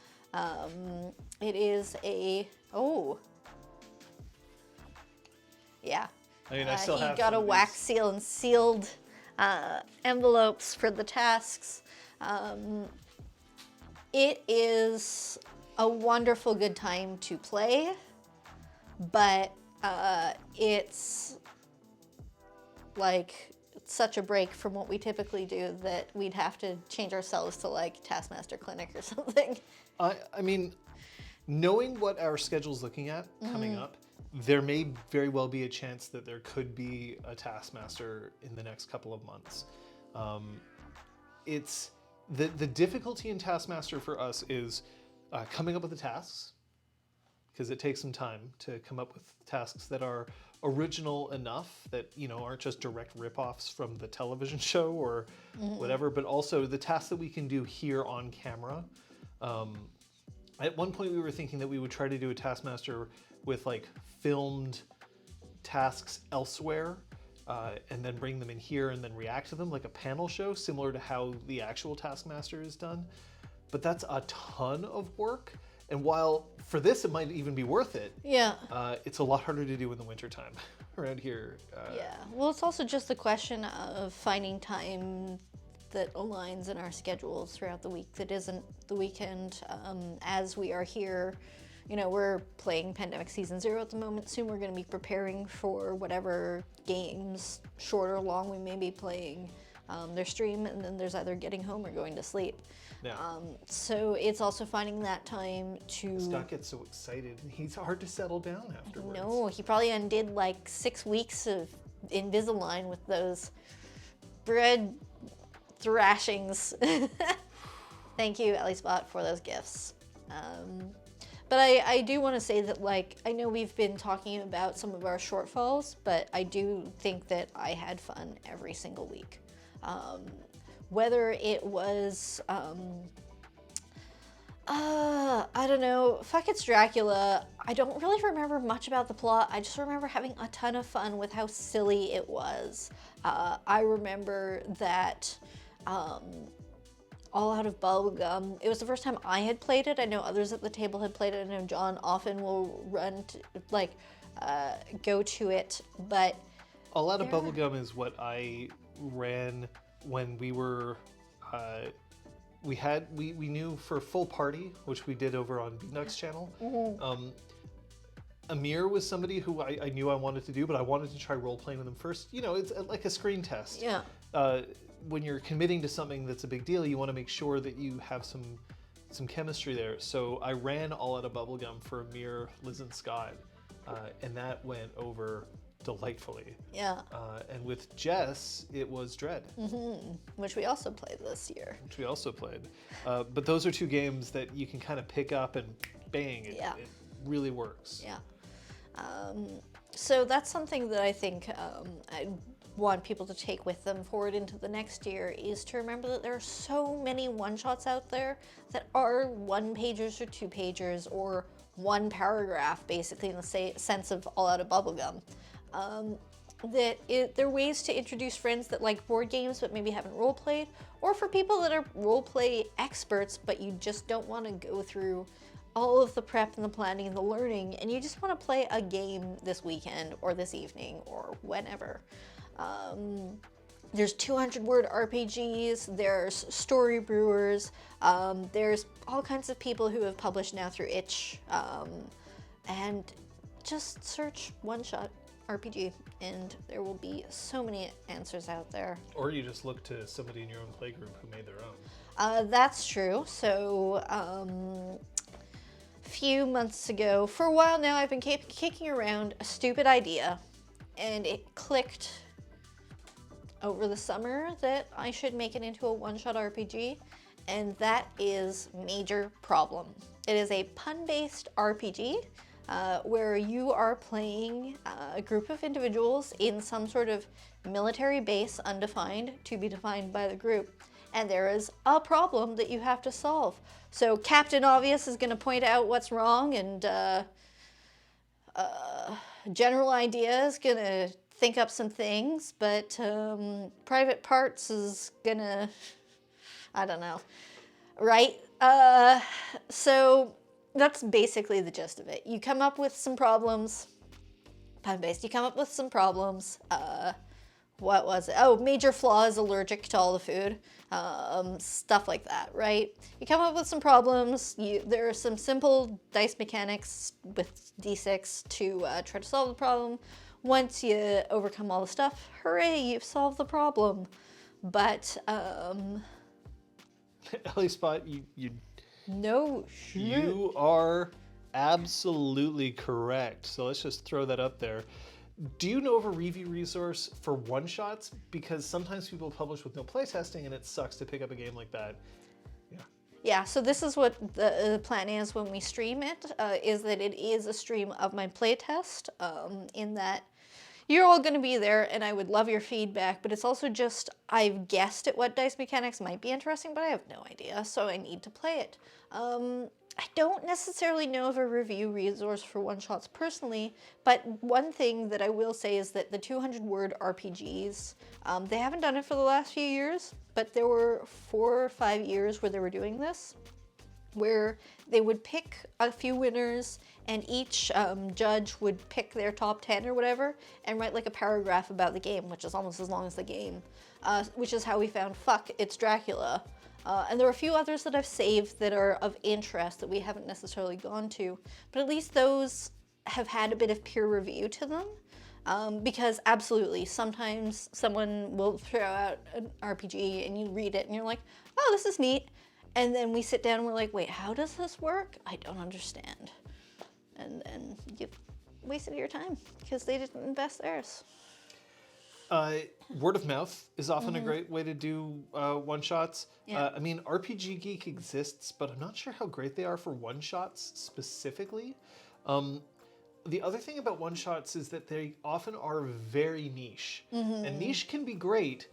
It is a... Oh. Yeah. I mean, I still have got a some of wax these. seal and sealed envelopes for the tasks. It is a wonderful good time to play, but it's like such a break from what we typically do that we'd have to change ourselves to like Taskmaster Clinic or something. I mean, knowing what our schedule's looking at coming up, there may very well be a chance that there could be a Taskmaster in the next couple of months. It's the difficulty in Taskmaster for us is coming up with the tasks, because it takes some time to come up with tasks that are original enough that, you know, aren't just direct rip-offs from the television show or whatever, but also the tasks that we can do here on camera. At one point we were thinking that we would try to do a Taskmaster with like filmed tasks elsewhere and then bring them in here and then react to them like a panel show, similar to how the actual Taskmaster is done. But that's a ton of work. And while for this it might even be worth it, it's a lot harder to do in the wintertime around here. Yeah, well, it's also just the question of finding time that aligns in our schedules throughout the week that isn't the weekend. As we are here, you know, we're playing Pandemic Season 0 at the moment. Soon we're going to be preparing for whatever games, short or long, we may be playing their stream, and then there's either getting home or going to sleep. Yeah. So it's also finding that time to... Scott gets so excited, and he's hard to settle down afterwards. No, he probably undid like 6 weeks of Invisalign with those bread thrashings. Thank you, Ellie Spot, for those gifts. But I do want to say that, like, I know we've been talking about some of our shortfalls, but I do think that I had fun every single week. Whether it was, I don't know, fuck it's Dracula. I don't really remember much about the plot. I just remember having a ton of fun with how silly it was. I remember that All Out of Bubblegum, it was the first time I had played it. I know others at the table had played it. I know John often will run to, like, go to it, but... All Out of Bubblegum is what I ran when we were... we knew for Full Party, which we did over on Beatnuck's channel. Amir was somebody who I knew I wanted to do, but I wanted to try role-playing with him first. You know, it's like a screen test. Yeah. When you're committing to something that's a big deal, you want to make sure that you have some chemistry there. So I ran All Out of Bubblegum for Amir, Liz, and Scott, and that went over delightfully. Yeah. And with Jess, it was Dread. Which we also played this year. Which we also played. But those are two games that you can kind of pick up and bang, it really works. Yeah. So that's something that I think I want people to take with them forward into the next year, is to remember that there are so many one-shots out there that are 1-pagers or 2-pagers or 1 paragraph, basically, in the sense of All Out of Bubblegum. There are ways to introduce friends that like board games but maybe haven't role-played, or for people that are role-play experts but you just don't want to go through all of the prep and the planning and the learning, and you just want to play a game this weekend or this evening or whenever. There's 200-word RPGs, there's story brewers, there's all kinds of people who have published now through itch, and just search one-shot RPG and there will be so many answers out there. Or you just look to somebody in your own playgroup who made their own. That's true. So a few months ago, for a while now, I've been kicking around a stupid idea, and it clicked over the summer that I should make it into a one-shot RPG, and that is Major Problem. It is a pun-based RPG where you are playing a group of individuals in some sort of military base, undefined, to be defined by the group, and there is a problem that you have to solve. So Captain Obvious is going to point out what's wrong, and General Idea is going to think up some things, but Private Parts is gonna, I don't know, right? So that's basically the gist of it. You come up with some problems, pun-based, you come up with some problems. What was it? Oh, Major Flaw is allergic to all the food. Stuff like that, right? You come up with some problems. There are some simple dice mechanics with D6 to try to solve the problem. Once you overcome all the stuff, hooray, you've solved the problem. But, Ellie Spot, no, you are absolutely correct. So let's just throw that up there. Do you know of a review resource for one-shots? Because sometimes people publish with no playtesting, and it sucks to pick up a game like that. Yeah, so this is what the plan is when we stream it, is that it is a stream of my playtest, in that you're all going to be there, and I would love your feedback, but it's also just, I've guessed at what dice mechanics might be interesting, but I have no idea, so I need to play it. I don't necessarily know of a review resource for one-shots personally, but one thing that I will say is that the 200-word RPGs, they haven't done it for the last few years, but there were 4 or 5 years where they were doing this, where they would pick a few winners, and each judge would pick their top 10 or whatever, and write like a paragraph about the game, which is almost as long as the game, which is how we found Fuck, It's Dracula. And there are a few others that I've saved that are of interest that we haven't necessarily gone to, but at least those have had a bit of peer review to them, because absolutely, sometimes someone will throw out an RPG and you read it and you're like, oh, this is neat, And then we sit down and we're like, wait, how does this work? I don't understand. And then you've wasted your time because they didn't invest theirs. Word of mouth is often a great way to do one-shots. Yeah. I mean, RPG Geek exists, but I'm not sure how great they are for one-shots specifically. The other thing about one-shots is that they often are very niche. And niche can be great,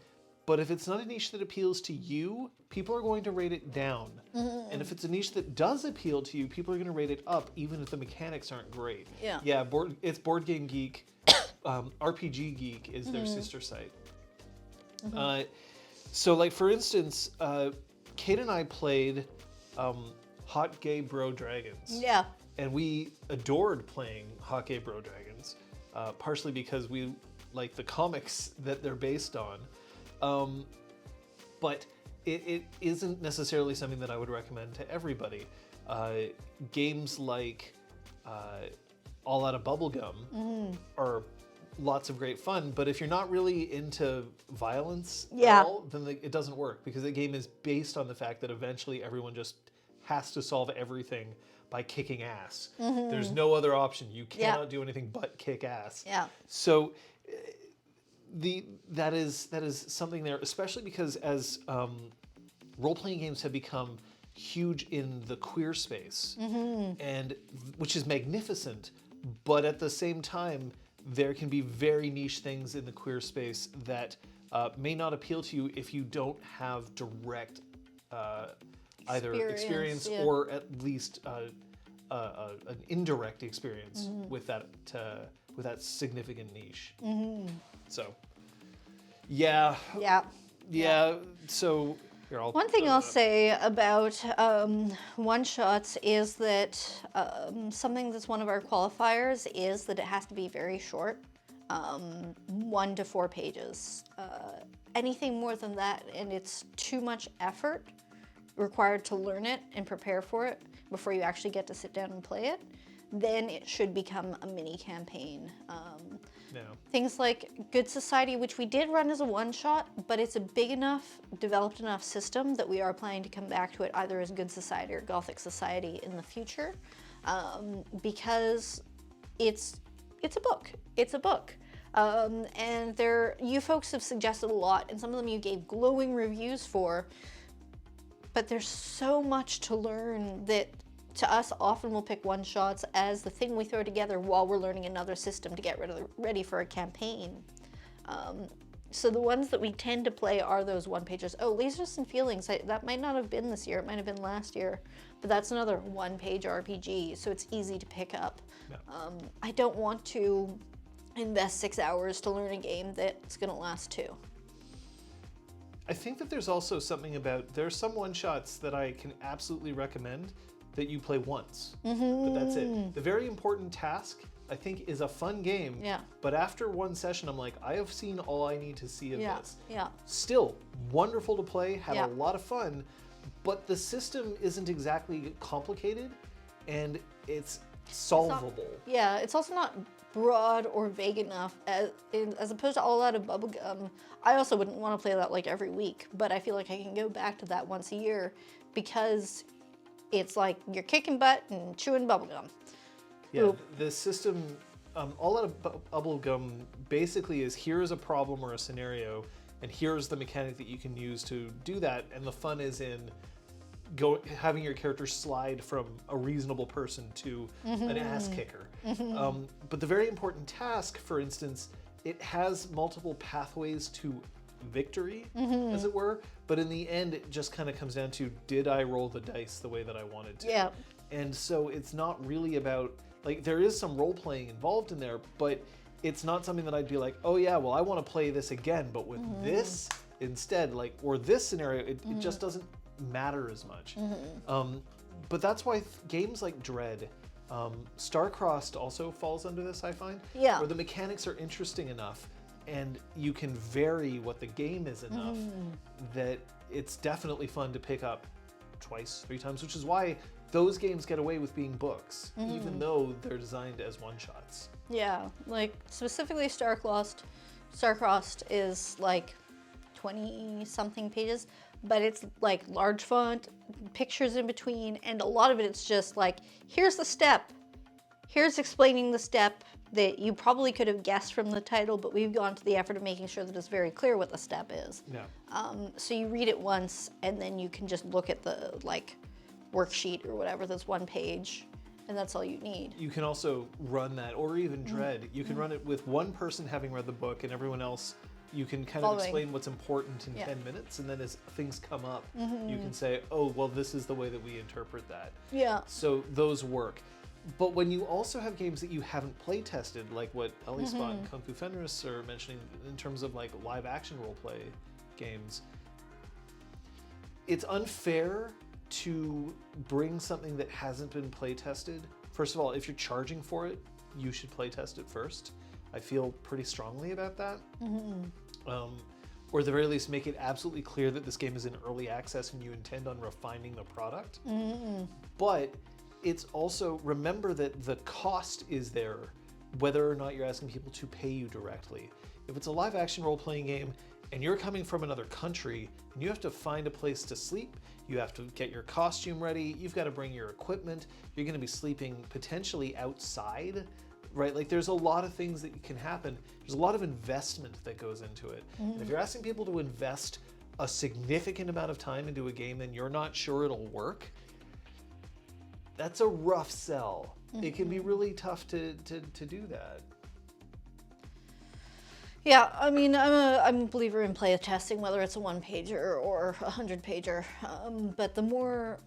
but if it's not a niche that appeals to you, people are going to rate it down. And if it's a niche that does appeal to you, people are going to rate it up, even if the mechanics aren't great. Yeah. Yeah, it's Board Game Geek. RPG Geek is their sister site. So, like, for instance, Kate and I played Hot Gay Bro Dragons. Yeah. And we adored playing Hot Gay Bro Dragons, partially because we like the comics that they're based on. But it isn't necessarily something that I would recommend to everybody. Games like All Out of Bubblegum are lots of great fun, but if you're not really into violence at all, then it doesn't work, because the game is based on the fact that eventually everyone just has to solve everything by kicking ass. There's no other option. You cannot do anything but kick ass. Yeah. So that is something there, especially because as role-playing games have become huge in the queer space, and which is magnificent, but at the same time, there can be very niche things in the queer space that may not appeal to you if you don't have direct either experience or at least an indirect experience with that significant niche. So, yeah. So here, One thing I'll say about one-shots is that something that's one of our qualifiers is that it has to be very short, 1 to 4 pages. Anything more than that, and it's too much effort required to learn it and prepare for it before you actually get to sit down and play it, then it should become a mini campaign. Things like Good Society, which we did run as a one-shot, but it's a big enough, developed enough system that we are planning to come back to it either as Good Society or Gothic Society in the future, because it's a book. It's a book. And you folks have suggested a lot, and some of them you gave glowing reviews for, but there's so much to learn that to us often we'll pick one-shots as the thing we throw together while we're learning another system to get ready for a campaign. So the ones that we tend to play are those one-pagers. Oh, Lasers and Feelings, that might not have been this year, it might have been last year, but that's another one-page RPG, so it's easy to pick up. I don't want to invest 6 hours to learn a game that's going to last 2. I think that there's also something about, there's some one-shots that I can absolutely recommend that you play once, but that's it. The Very Important Task, I think, is a fun game, but after one session, I'm like, I have seen all I need to see of this. Still, wonderful to play, had a lot of fun, but the system isn't exactly complicated, and it's solvable. It's also not broad or vague enough as opposed to All Out of Bubblegum. I also wouldn't want to play that like every week, but I feel like I can go back to that once a year because it's like you're kicking butt and chewing bubblegum. The system, All Out of Bubblegum basically is, here's a problem or a scenario, and here's the mechanic that you can use to do that, and the fun is in having your character slide from a reasonable person to an ass kicker. But The Very Important Task, for instance, it has multiple pathways to victory, as it were, but in the end it just kind of comes down to, did I roll the dice the way that I wanted to? And so it's not really about, like, there is some role-playing involved in there, but it's not something that I'd be like, oh yeah, well I want to play this again, but with this instead, like, or this scenario, it just doesn't matter as much. But that's why games like Dread, Starcrossed also falls under this, I find, where the mechanics are interesting enough and you can vary what the game is enough that it's definitely fun to pick up 2, 3 times, which is why those games get away with being books, even though they're designed as one-shots. Like specifically Starcrossed is like 20-something pages, but it's like large font, pictures in between, and a lot of it's just like, here's the step. Here's explaining the step that you probably could have guessed from the title, but we've gone to the effort of making sure that it's very clear what the step is. Yeah. So you read it once, and then you can just look at the like worksheet or whatever that's one page, and that's all you need. You can also run that, or even Dread. You can run it with one person having read the book and everyone else. You can kind of explain what's important in 10 minutes, and then as things come up, you can say, oh, well, this is the way that we interpret that. Yeah. So those work. But when you also have games that you haven't play tested, like what Ellie Spot and Kung Fu Fenris are mentioning in terms of like live action role play games, it's unfair to bring something that hasn't been play tested. First of all, if you're charging for it, you should play test it first. I feel pretty strongly about that. Or at the very least, make it absolutely clear that this game is in early access and you intend on refining the product. But it's also, remember that the cost is there, whether or not you're asking people to pay you directly. If it's a live action role-playing game and you're coming from another country and you have to find a place to sleep, you have to get your costume ready, you've got to bring your equipment, you're going to be sleeping potentially outside, right? Like there's a lot of things that can happen. There's a lot of investment that goes into it. And if you're asking people to invest a significant amount of time into a game and you're not sure it'll work, that's a rough sell. It can be really tough to do that. Yeah, I mean, I'm a believer in play testing, whether it's a 1-pager or a 100-pager. But the more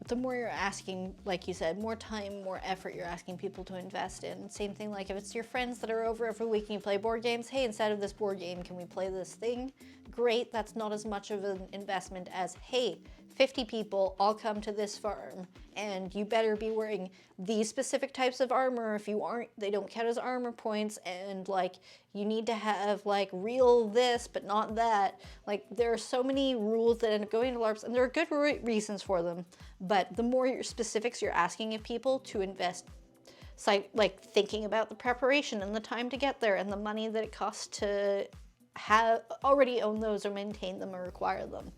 you're asking, like you said, more time, more effort you're asking people to invest in. Same thing, like if it's your friends that are over every week and you play board games, hey, instead of this board game, can we play this thing? Great, that's not as much of an investment as, hey, 50 people all come to this farm and you better be wearing these specific types of armor. If you aren't, they don't count as armor points, and like you need to have like real this but not that. Like there are so many rules that end up going into LARPs, and there are good reasons for them, but the more specifics you're asking of people to invest, like thinking about the preparation and the time to get there and the money that it costs to have already own those or maintain them or require them,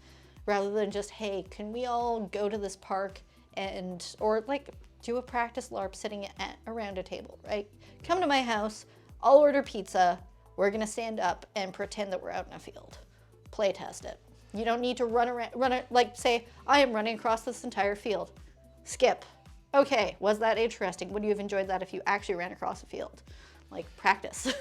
rather than just, hey, can we all go to this park and, or like do a practice LARP sitting around a table, right? Come to my house, I'll order pizza, we're gonna stand up and pretend that we're out in a field. Play test it. You don't need to run around, like say, I am running across this entire field. Skip. Okay, was that interesting? Would you have enjoyed that if you actually ran across a field? Like, practice.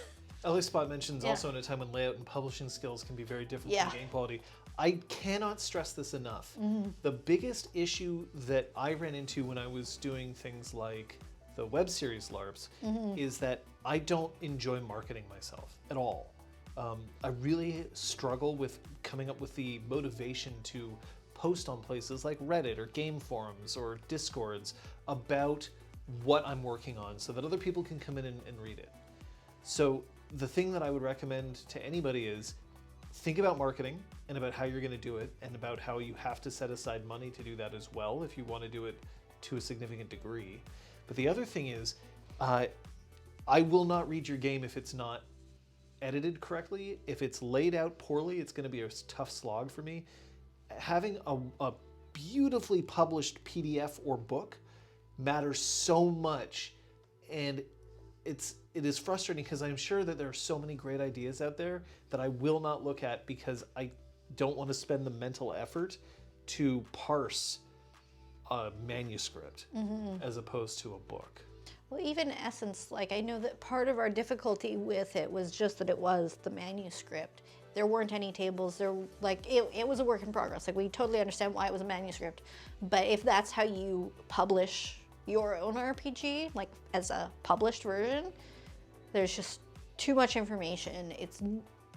Ellie Spot mentions also in a time when layout and publishing skills can be very different from game quality. I cannot stress this enough. The biggest issue that I ran into when I was doing things like the web series LARPs is that I don't enjoy marketing myself at all. I really struggle with coming up with the motivation to post on places like Reddit or game forums or Discords about what I'm working on so that other people can come in and read it. So the thing that I would recommend to anybody is think about marketing and about how you're going to do it, and about how you have to set aside money to do that as well if you want to do it to a significant degree. But the other thing is, I will not read your game if it's not edited correctly. If it's laid out poorly, it's going to be a tough slog for me. Having a beautifully published PDF or book matters so much, and it is frustrating because I'm sure that there are so many great ideas out there that I will not look at because I don't want to spend the mental effort to parse a manuscript as opposed to a book. Well, even Essence, like I know that part of our difficulty with it was just that it was the manuscript. There weren't any tables. It was a work in progress. Like we totally understand why it was a manuscript, but if that's how you publish your own RPG, like as a published version, there's just too much information. It's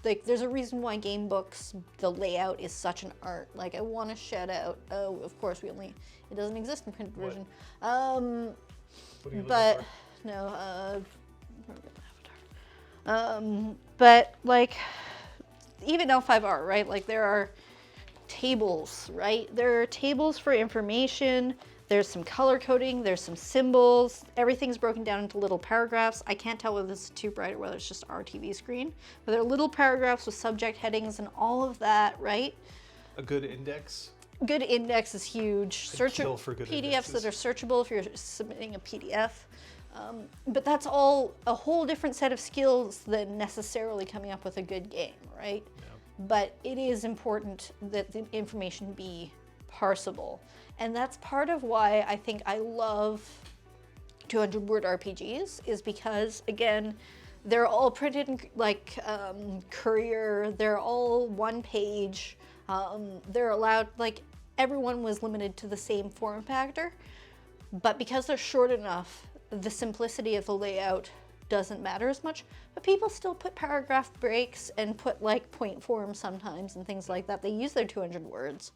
like there's a reason why game books, the layout is such an art. Like I want to shout out. Oh, of course it doesn't exist in print version. But no. But like even L5R, right? Like there are tables, right? There are tables for information. There's some color coding, there's some symbols, everything's broken down into little paragraphs. I can't tell whether this is too bright or whether it's just our TV screen, but there are little paragraphs with subject headings and all of that, right? A good index. Good index is huge. Kill for good PDFs indexes. that are searchable if you're submitting a PDF. But that's all a whole different set of skills than necessarily coming up with a good game, right? Yeah. But it is important that the information be parsable. And that's part of why I think I love 200-word RPGs, is because, again, they're all printed in, like, Courier. They're all one page. They're allowed, like, everyone was limited to the same form factor. But because they're short enough, the simplicity of the layout doesn't matter as much. But people still put paragraph breaks and put, like, point forms sometimes and things like that. They use their 200 words.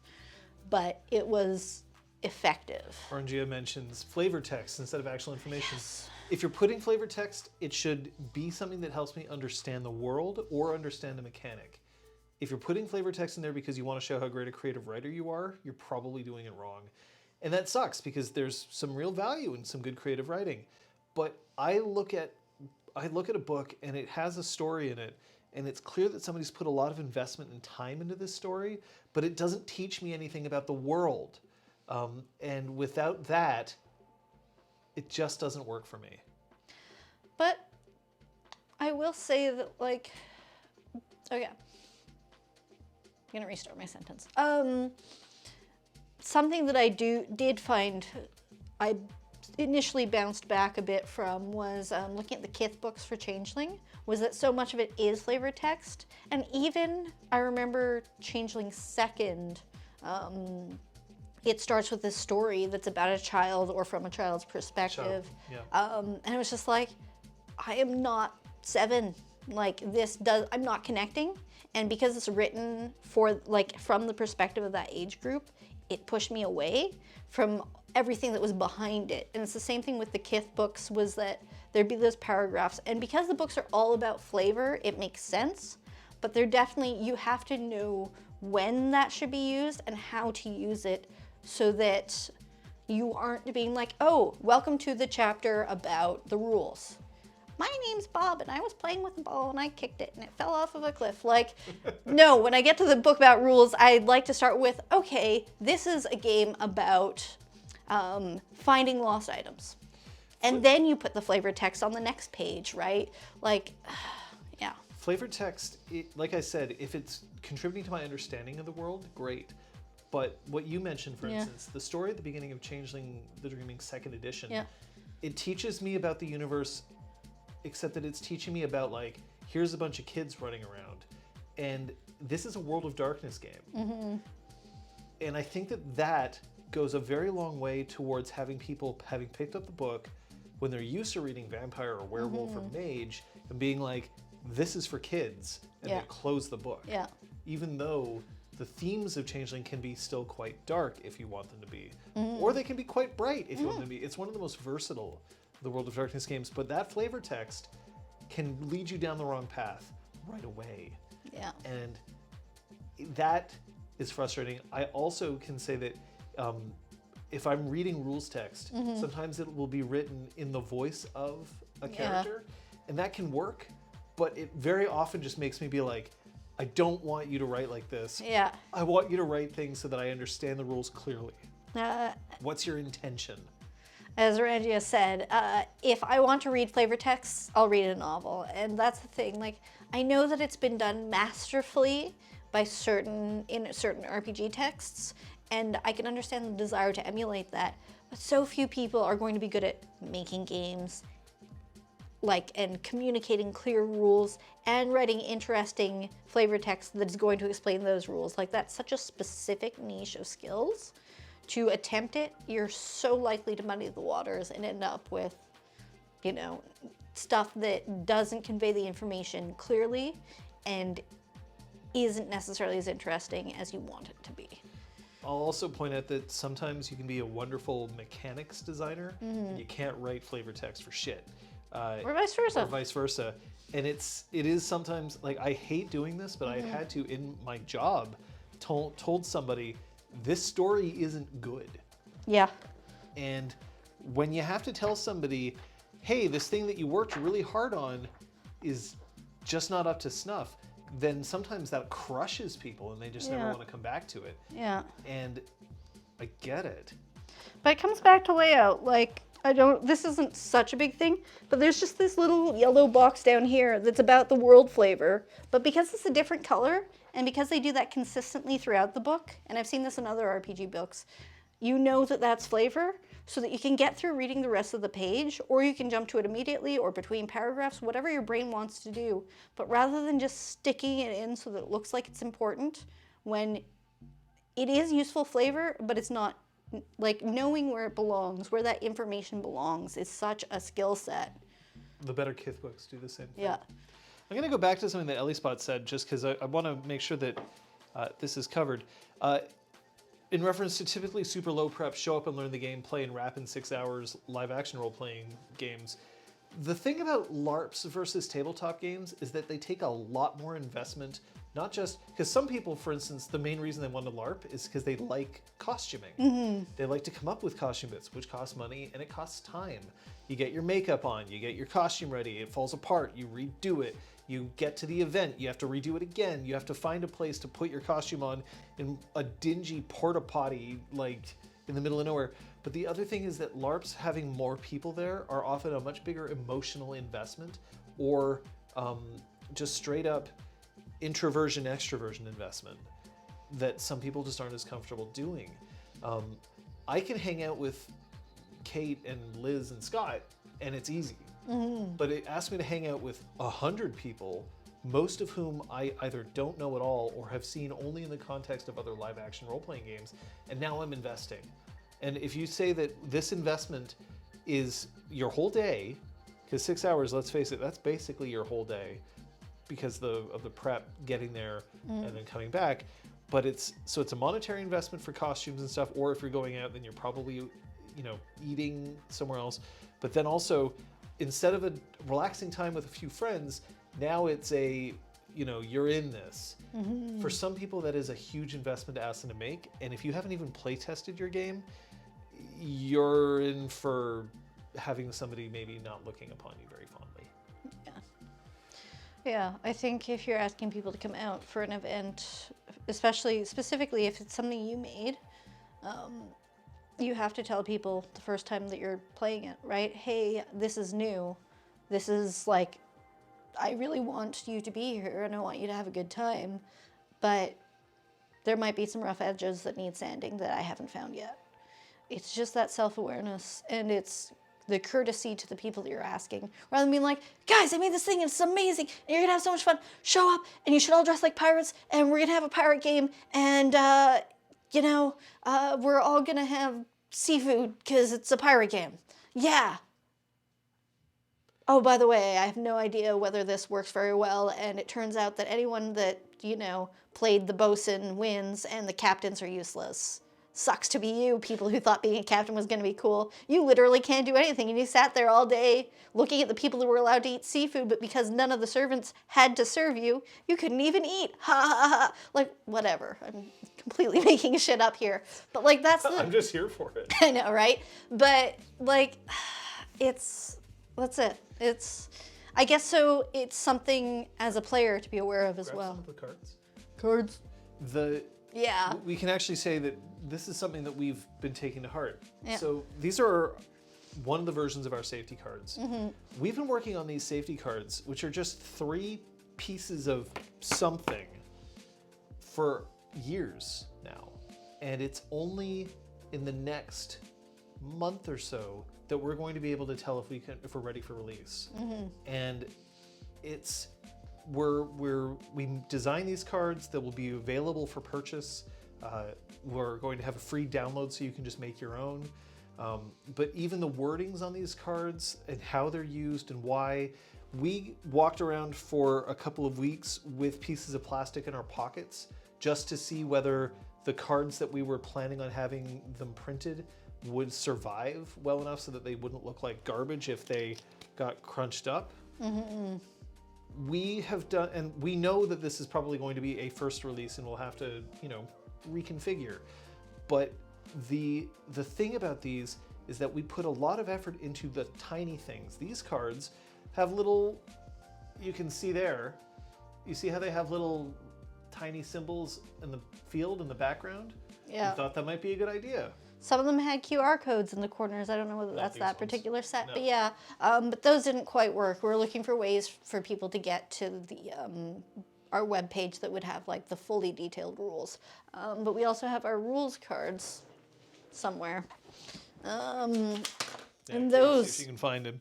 But it was effective. RNGA mentions flavor text instead of actual information. Yes. If you're putting flavor text, it should be something that helps me understand the world or understand a mechanic. If you're putting flavor text in there because you want to show how great a creative writer you are, you're probably doing it wrong. And that sucks because there's some real value in some good creative writing. But I look at a book and it has a story in it, and it's clear that somebody's put a lot of investment and time into this story, but it doesn't teach me anything about the world. And without that, it just doesn't work for me. But I will say that, like, okay, I'm gonna restart my sentence. Something that I did find I initially bounced back a bit from was looking at the Kith books for Changeling, was that so much of it is flavor text. And even, I remember Changeling Second, it starts with this story that's about a child or from a child's perspective. And it was just like, I am not 7. Like, I'm not connecting. And because it's written for, like, from the perspective of that age group, it pushed me away from everything that was behind it. And it's the same thing with the Kith books, was that there'd be those paragraphs. And because the books are all about flavor, it makes sense. But they're definitely, you have to know when that should be used and how to use it, so that you aren't being like, oh, welcome to the chapter about the rules. My name's Bob and I was playing with a ball and I kicked it and it fell off of a cliff. Like, no, when I get to the book about rules, I'd like to start with, okay, this is a game about finding lost items. And then you put the flavor text on the next page, right? Like, yeah. Flavor text, like I said, if it's contributing to my understanding of the world, great. But what you mentioned, for instance, the story at the beginning of Changeling the Dreaming 2nd edition, it teaches me about the universe, except that it's teaching me about, like, here's a bunch of kids running around. And this is a World of Darkness game. Mm-hmm. And I think that goes a very long way towards having people having picked up the book when they're used to reading vampire or werewolf or mage and being like, this is for kids, and they close the book. Yeah. Even though the themes of Changeling can be still quite dark if you want them to be. Or they can be quite bright if you want them to be. It's one of the most versatile of the World of Darkness games, but that flavor text can lead you down the wrong path right away. Yeah. And that is frustrating. I also can say that if I'm reading rules text, sometimes it will be written in the voice of a character, and that can work, but it very often just makes me be like, I don't want you to write like this. Yeah. I want you to write things so that I understand the rules clearly. What's your intention? As Rangia said, if I want to read flavor texts, I'll read a novel. And that's the thing. Like, I know that it's been done masterfully by certain RPG texts, and I can understand the desire to emulate that. But so few people are going to be good at making games, like, and communicating clear rules and writing interesting flavor text that's going to explain those rules. Like, that's such a specific niche of skills. To attempt it, you're so likely to muddy the waters and end up with, you know, stuff that doesn't convey the information clearly and isn't necessarily as interesting as you want it to be. I'll also point out that sometimes you can be a wonderful mechanics designer and you can't write flavor text for shit. Or vice versa. Or vice versa. And it is sometimes, like, I hate doing this, but I've had to, in my job, told somebody, this story isn't good. Yeah. And when you have to tell somebody, hey, this thing that you worked really hard on is just not up to snuff, then sometimes that crushes people and they just never Yeah. want to come back to it. Yeah. And I get it. But it comes back to layout. Like, this isn't such a big thing, but there's just this little yellow box down here that's about the world flavor. But because it's a different color, and because they do that consistently throughout the book, and I've seen this in other RPG books, you know that that's flavor, so that you can get through reading the rest of the page, or you can jump to it immediately, or between paragraphs, whatever your brain wants to do. But rather than just sticking it in so that it looks like it's important, when it is useful flavor, but it's not, like, knowing where it belongs, where that information belongs, is such a skill set. The better Kith books do the same thing. Yeah. I'm going to go back to something that Ellie Spot said, just because I want to make sure that this is covered. In reference to typically super low prep, show up and learn the game, play and wrap in 6 hours, live action role playing games. The thing about LARPs versus tabletop games is that they take a lot more investment, not just because some people, for instance, the main reason they want to LARP is because they like costuming. Mm-hmm. They like to come up with costume bits, which costs money and it costs time. You get your makeup on, you get your costume ready, it falls apart, you redo it. You get to the event, you have to redo it again. You have to find a place to put your costume on in a dingy porta potty, like in the middle of nowhere. But the other thing is that LARPs having more people there are often a much bigger emotional investment, or just straight up introversion, extroversion investment that some people just aren't as comfortable doing. I can hang out with Kate and Liz and Scott and it's easy. Mm-hmm. But it asked me to hang out with 100 people, most of whom I either don't know at all or have seen only in the context of other live action role-playing games, and now I'm investing. And if you say that this investment is your whole day, because 6 hours, let's face it, that's basically your whole day because of the prep, getting there, and then coming back. But it's a monetary investment for costumes and stuff, or if you're going out, then you're probably, eating somewhere else. But then also, instead of a relaxing time with a few friends, now it's you're in this. Mm-hmm. For some people, that is a huge investment to ask them to make. And if you haven't even play tested your game, you're in for having somebody maybe not looking upon you very fondly. Yeah, I think if you're asking people to come out for an event, specifically if it's something you made, you have to tell people the first time that you're playing it, right? Hey, this is new. This is like, I really want you to be here and I want you to have a good time, but there might be some rough edges that need sanding that I haven't found yet. It's just that self-awareness, and it's the courtesy to the people that you're asking, rather than being like, guys, I made this thing, it's amazing, and you're gonna have so much fun. Show up, and you should all dress like pirates, and we're gonna have a pirate game, and we're all gonna have seafood because it's a pirate game. Yeah. Oh, by the way, I have no idea whether this works very well, and it turns out that anyone that, played the bosun wins, and the captains are useless. Sucks to be you, people who thought being a captain was going to be cool. You literally can't do anything, and you sat there all day looking at the people who were allowed to eat seafood, but because none of the servants had to serve you, you couldn't even eat. Ha ha ha. Like, whatever. I'm completely making shit up here. But, that's the... I'm just here for it. I know, right? But, that's it. I guess so it's something as a player to be aware of as Grab well. some of the cards. Cards. Yeah. We can actually say that this is something that we've been taking to heart. Yeah. So these are one of the versions of our safety cards. Mm-hmm. We've been working on these safety cards, which are just 3 pieces of something for years now. And it's only in the next month or so that we're going to be able to tell if we're ready for release. Mm-hmm. And we design these cards that will be available for purchase. We're going to have a free download so you can just make your own. But even the wordings on these cards and how they're used and why, we walked around for a couple of weeks with pieces of plastic in our pockets just to see whether the cards that we were planning on having them printed would survive well enough so that they wouldn't look like garbage if they got crunched up. Mm-hmm. We have done, and we know that this is probably going to be a first release and we'll have to, reconfigure. But the thing about these is that we put a lot of effort into the tiny things. These cards have little, you can see there, You see how they have little tiny symbols in the field in the background? Yeah. We thought that might be a good idea. Some of them had QR codes in the corners. I don't know whether that's these that ones. particular set, No. but yeah. But those didn't quite work. We're looking for ways for people to get to the our webpage that would have like the fully detailed rules. But we also have our rules cards somewhere. And See those if you can find him.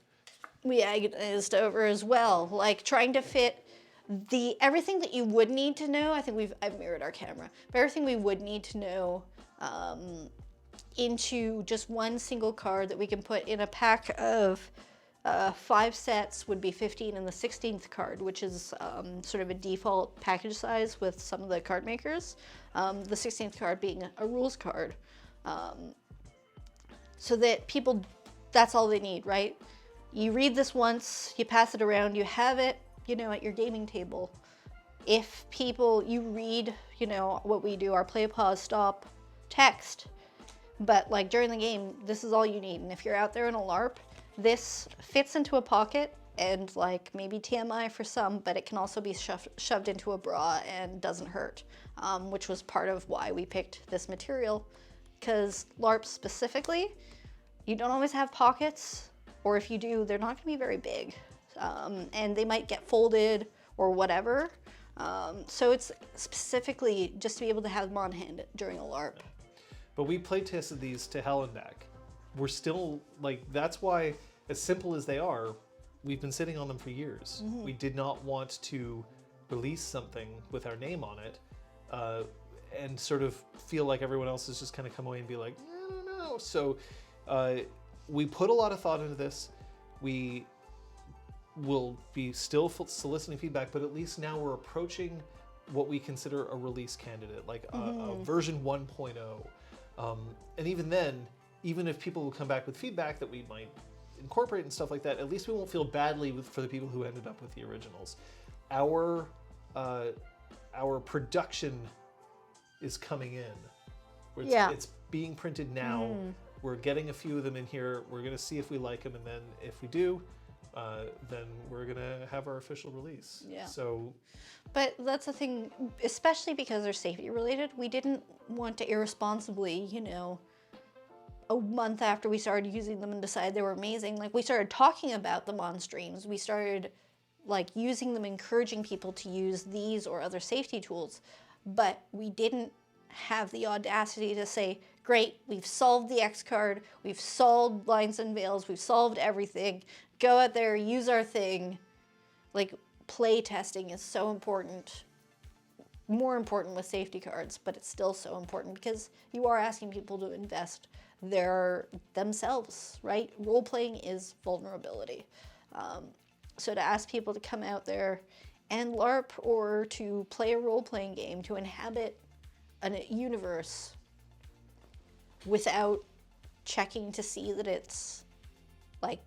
we agonized over as well, like trying to fit everything that you would need to know. I think I've mirrored our camera, but everything we would need to know into just one single card that we can put in a pack of 5 sets would be 15, and the 16th card, which is sort of a default package size with some of the card makers. The 16th card being a rules card, so that people, that's all they need, right? You read this once, you pass it around, you have it, at your gaming table. If you read, what we do, our play, pause, stop, text. But like during the game, this is all you need. And if you're out there in a LARP, this fits into a pocket and like maybe TMI for some, but it can also be shoved into a bra and doesn't hurt, which was part of why we picked this material. Because LARP specifically, you don't always have pockets, or if you do, they're not going to be very big. And they might get folded or whatever. So it's specifically just to be able to have them on hand during a LARP. But we play tested these to hell and back. We're still, that's why, as simple as they are, we've been sitting on them for years. Mm-hmm. We did not want to release something with our name on it and sort of feel like everyone else is just kind of come away and be like, I don't know. So we put a lot of thought into this. We will be still soliciting feedback, but at least now we're approaching what we consider a release candidate, like a version 1.0. And even then, even if people will come back with feedback that we might incorporate and stuff like that, at least we won't feel badly for the people who ended up with the originals. Our production is coming in. It's being printed now. We're getting a few of them in here. We're going to see if we like them, and then if we do, then we're going to have our official release. Yeah. So, but that's the thing, especially because they're safety related, we didn't want to irresponsibly, a month after we started using them and decide they were amazing, like we started talking about them on streams. We started like using them, encouraging people to use these or other safety tools, but we didn't have the audacity to say, great, we've solved the X card, we've solved blinds and veils, we've solved everything, go out there, use our thing. Like, play testing is so important, more important with safety cards, but it's still so important because you are asking people to invest themselves, right? Role-playing is vulnerability. So to ask people to come out there and LARP or to play a role-playing game, to inhabit a universe without checking to see that it's like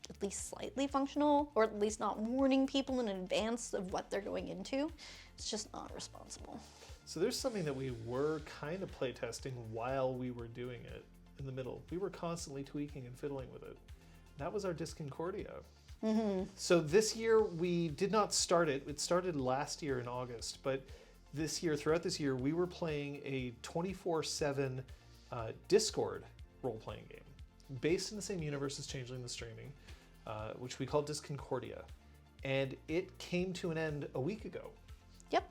at least slightly functional, or at least not warning people in advance of what they're going into, it's just not responsible. So there's something that we were kind of playtesting while we were doing it in the middle. We were constantly tweaking and fiddling with it. That was our Disconcordia. Mm-hmm. So this year we did not start it. It started last year in August, but throughout this year, we were playing a 24/7 Discord role-playing game based in the same universe as Changeling the Streaming, which we call Disconcordia. And it came to an end a week ago. Yep.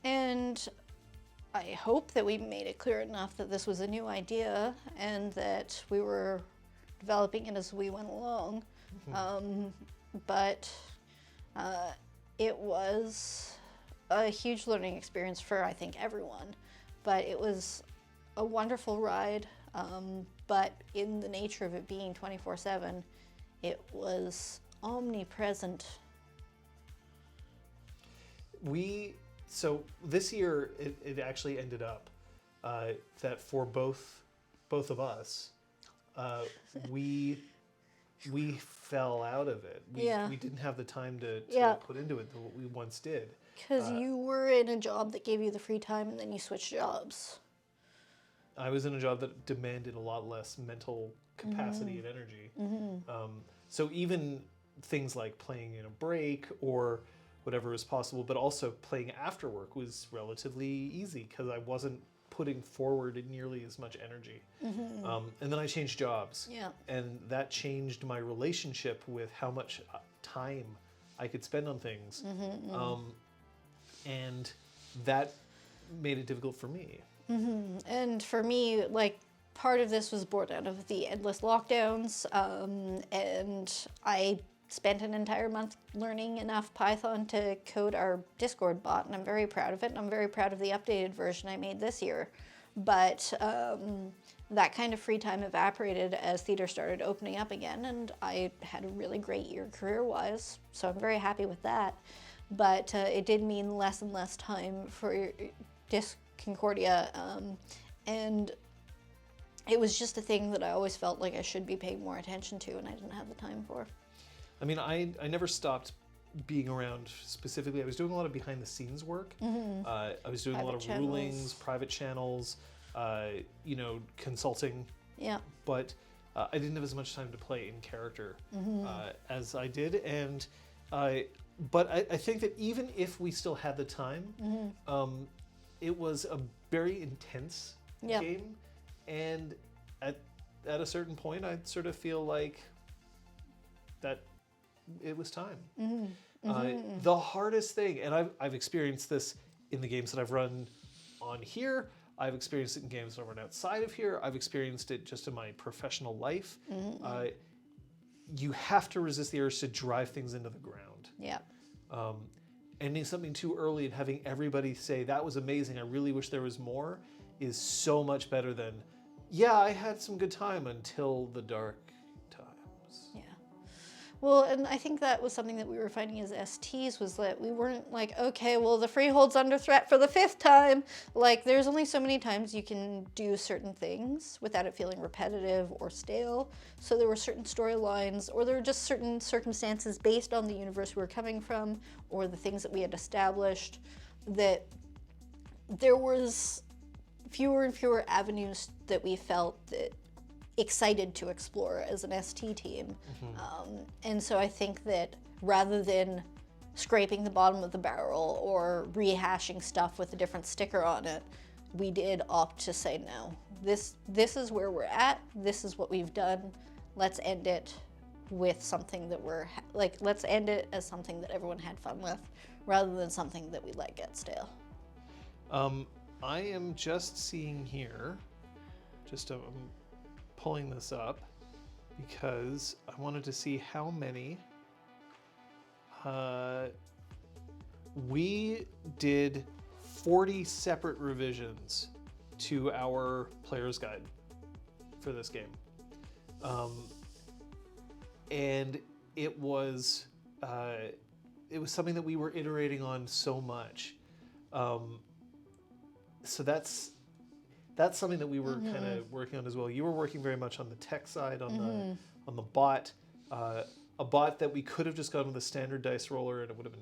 And I hope that we made it clear enough that this was a new idea and that we were developing it as we went along. Mm-hmm. But it was a huge learning experience for, I think, everyone. But it was a wonderful ride. But in the nature of it being 24/7, it was omnipresent. So this year it actually ended up that for both of us, we fell out of it. We didn't have the time to put into it what we once did. Because you were in a job that gave you the free time, and then you switched jobs. I was in a job that demanded a lot less mental capacity and energy. Mm-hmm. So even things like playing in a break or whatever was possible, but also playing after work was relatively easy because I wasn't putting forward nearly as much energy. And then I changed jobs. Yeah. And that changed my relationship with how much time I could spend on things. And that made it difficult for me. And for me, like, part of this was born out of the endless lockdowns, and I spent an entire month learning enough Python to code our Discord bot, and I'm very proud of it, and I'm very proud of the updated version I made this year. But that kind of free time evaporated as theater started opening up again, and I had a really great year career-wise, so I'm very happy with that. But it did mean less and less time for Concordia, and it was just a thing that I always felt like I should be paying more attention to, and I didn't have the time for. I mean, I never stopped being around specifically. I was doing a lot of behind the scenes work. I was doing a lot of rulings, private channels, consulting. Yeah. But I didn't have as much time to play in character as I did. And but I think that even if we still had the time, it was a very intense game. And at a certain point, I'd sort of feel like that it was time. The hardest thing, and I've experienced this in the games that I've run on here, I've experienced it in games that I've run outside of here, I've experienced it just in my professional life. You have to resist the urge to drive things into the ground. Yeah. Ending something too early and having everybody say, that was amazing, I really wish there was more, is so much better than, yeah, I had some good time until the dark times. Yeah. Well, and I think that was something that we were finding as STs, was that we weren't like, okay, well, the freehold's under threat for the 5th time. Like, there's only so many times you can do certain things without it feeling repetitive or stale. So there were certain storylines, or there were just certain circumstances based on the universe we were coming from, or the things that we had established, that there was fewer and fewer avenues that we felt that excited to explore as an ST team. And so I think that rather than scraping the bottom of the barrel or rehashing stuff with a different sticker on it, we did opt to say, no, this is where we're at, this is what we've done, let's end it with something that let's end it as something that everyone had fun with, rather than something that we let get stale. I am just seeing here, I'm pulling this up because I wanted to see how many. We did 40 separate revisions to our player's guide for this game. And it was something that we were iterating on so much. So that's something that we were kind of working on as well. You were working very much on the tech side, on the bot, a bot that we could have just gone with a standard dice roller and it would have been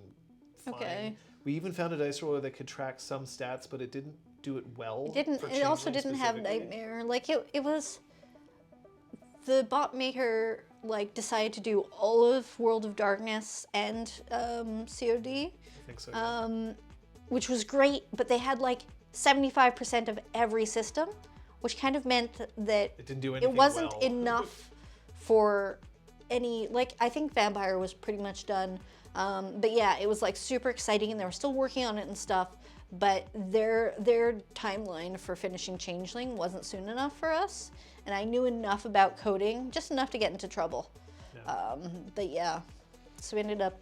fine. Okay. We even found a dice roller that could track some stats, but it didn't do it well. It also didn't have Nightmare. Like, it was, the bot maker decided to do all of World of Darkness and COD. I think so. Yeah. Which was great, but they had 75% of every system, which kind of meant that it didn't do anything it wasn't well. enough for any, I think Vampire was pretty much done. But yeah, it was super exciting and they were still working on it and stuff, but their timeline for finishing Changeling wasn't soon enough for us. And I knew enough about coding, just enough to get into trouble. Yeah. But yeah, so we ended up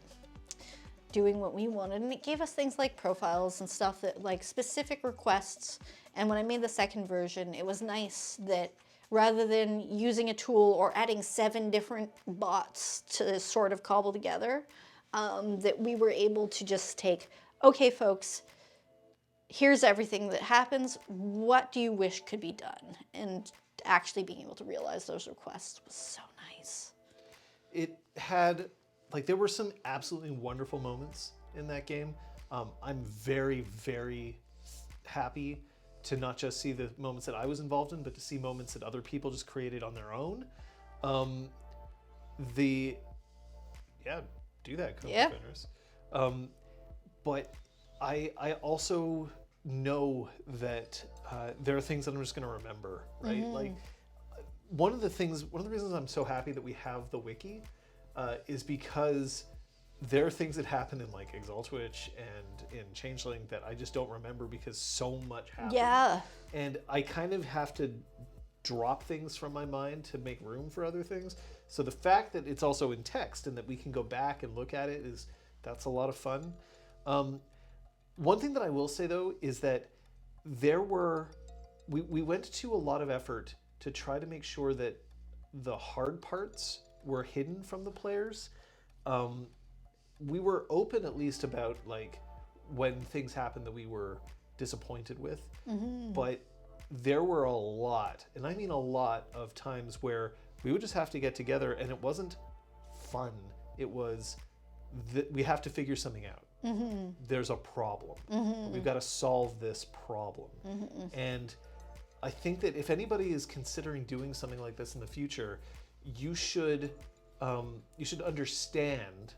doing what we wanted, and it gave us things like profiles and stuff that specific requests. And when I made the second version, it was nice that rather than using a tool or adding 7 different bots to sort of cobble together, that we were able to just take, okay folks, here's everything that happens, what do you wish could be done? And actually being able to realize those requests was so nice. It had, there were some absolutely wonderful moments in that game. I'm very, very happy to not just see the moments that I was involved in, but to see moments that other people just created on their own. yeah, do that, Yeah. co-defenders. But I also know that there are things that I'm just going to remember, right? Like one of the reasons I'm so happy that we have the wiki is because there are things that happen in like Exaltwitch and in Changeling that I just don't remember because so much happens. Yeah. And I kind of have to drop things from my mind to make room for other things. So the fact that it's also in text and that we can go back and look at it that's a lot of fun. One thing that I will say though is that we went to a lot of effort to try to make sure that the hard parts were hidden from the players. We were open at least about like when things happened that we were disappointed with, but there were a lot, and I mean a lot of times where we would just have to get together and it wasn't fun. It was that we have to figure something out. There's a problem. We've got to solve this problem. And I think that if anybody is considering doing something like this in the future, you should understand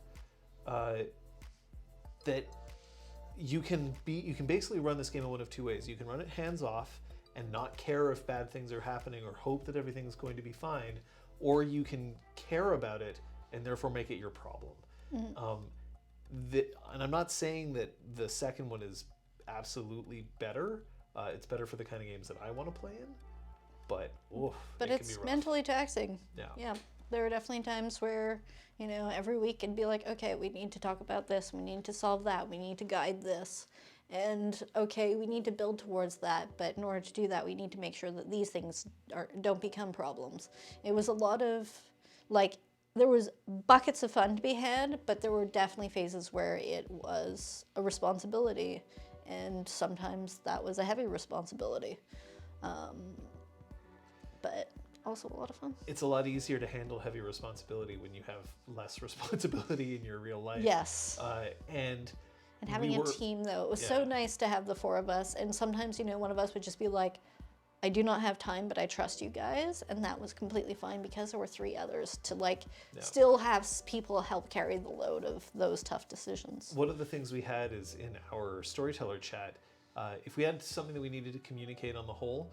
that you can basically run this game in one of two ways. You can run it hands off and not care if bad things are happening or hope that everything's going to be fine, or you can care about it and therefore make it your problem. And I'm not saying that the second one is absolutely better. It's better for the kind of games that I want to play in, but But it can it's be rough. mentally taxing. Yeah. Yeah. There are definitely times where, every week it'd be like, okay, we need to talk about this, we need to solve that, we need to guide this. And okay, we need to build towards that, but in order to do that, we need to make sure that these things don't become problems. It was a lot of, like, there was buckets of fun to be had, but there were definitely phases where it was a responsibility, and sometimes that was a heavy responsibility. But also a lot of fun. It's a lot easier to handle heavy responsibility when you have less responsibility in your real life. Yes. And having a team, though, it was so nice to have the four of us. And sometimes, one of us would just be like, I do not have time, but I trust you guys. And that was completely fine because there were three others to still have people help carry the load of those tough decisions. One of the things we had is in our storyteller chat, if we had something that we needed to communicate on the whole,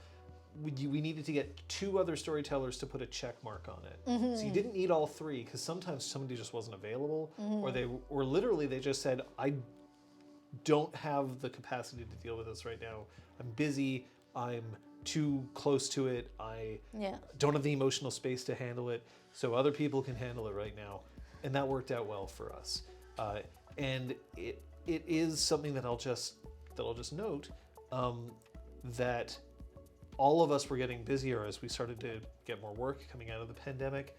we needed to get two other storytellers to put a check mark on it. So you didn't need all three because sometimes somebody just wasn't available, or literally they just said, I don't have the capacity to deal with this right now. I'm busy. I'm too close to it. I don't have the emotional space to handle it. So other people can handle it right now. And that worked out well for us. And it is something that I'll just note, that all of us were getting busier as we started to get more work coming out of the pandemic.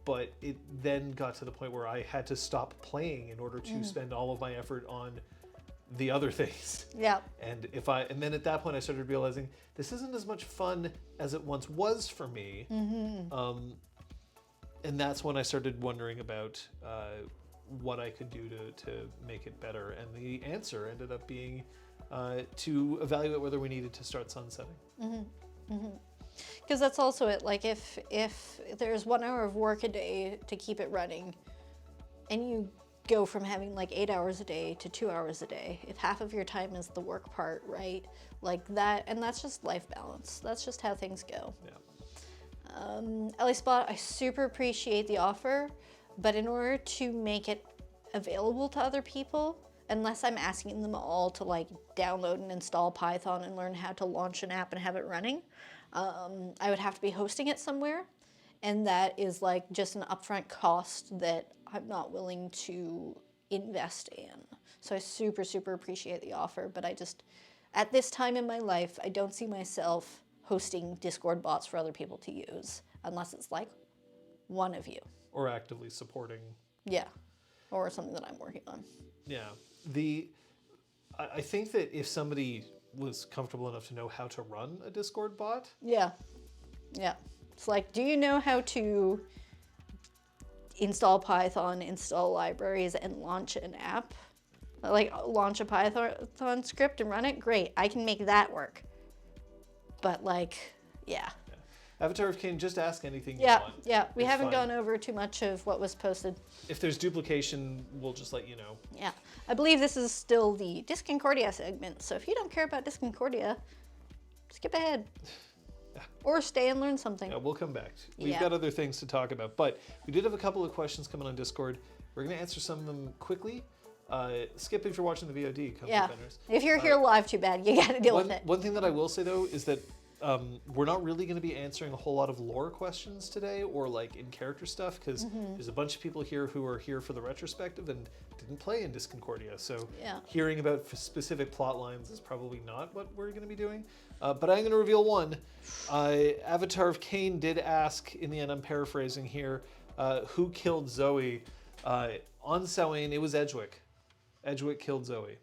But it then got to the point where I had to stop playing in order to spend all of my effort on the other things. Yeah. And then at that point I started realizing this isn't as much fun as it once was for me. And that's when I started wondering about what I could do to make it better. And the answer ended up being to evaluate whether we needed to start sunsetting. Because that's also it. Like if there's 1 hour of work a day to keep it running, and you go from having like 8 hours a day to 2 hours a day, if half of your time is the work part, right? Like that, and that's just life balance. That's just how things go. Yeah. Ellie Spot, I super appreciate the offer, but in order to make it available to other people, unless I'm asking them all to like download and install Python and learn how to launch an app and have it running, I would have to be hosting it somewhere. And that is like just an upfront cost that I'm not willing to invest in. So I super, super appreciate the offer, but I just, at this time in my life, I don't see myself hosting Discord bots for other people to use, unless it's like one of you. Or actively supporting. Yeah, or something that I'm working on. Yeah. I think that if somebody was comfortable enough to know how to run a Discord bot. Yeah. It's like, do you know how to install Python, install libraries, and launch an app? Like, launch a Python script and run it? Great, I can make that work. But, like, yeah. Avatar of Cain, just ask anything you Yeah, want. yeah. We It's haven't fine. gone over too much of what was posted. If there's duplication, we'll just let you know. Yeah. I believe this is still the Disconcordia segment, so if you don't care about Disconcordia, skip ahead. Or stay and learn something. Yeah, we'll come back. We've Yeah. got other things to talk about, but we did have a couple of questions coming on Discord. We're going to answer some of them quickly. Skip if you're watching the VOD. Come Yeah. defenders. If you're here live, too bad. You gotta deal with it. One thing that I will say though is that we're not really going to be answering a whole lot of lore questions today or like in character stuff because there's a bunch of people here who are here for the retrospective and didn't play in Disconcordia. So Yeah. hearing about specific plot lines is probably not what we're going to be doing. But I'm going to reveal one. Avatar of Cain did ask, in the end, I'm paraphrasing here, who killed Zoe? On Samhain, it was Edgewick. Edgewick killed Zoe.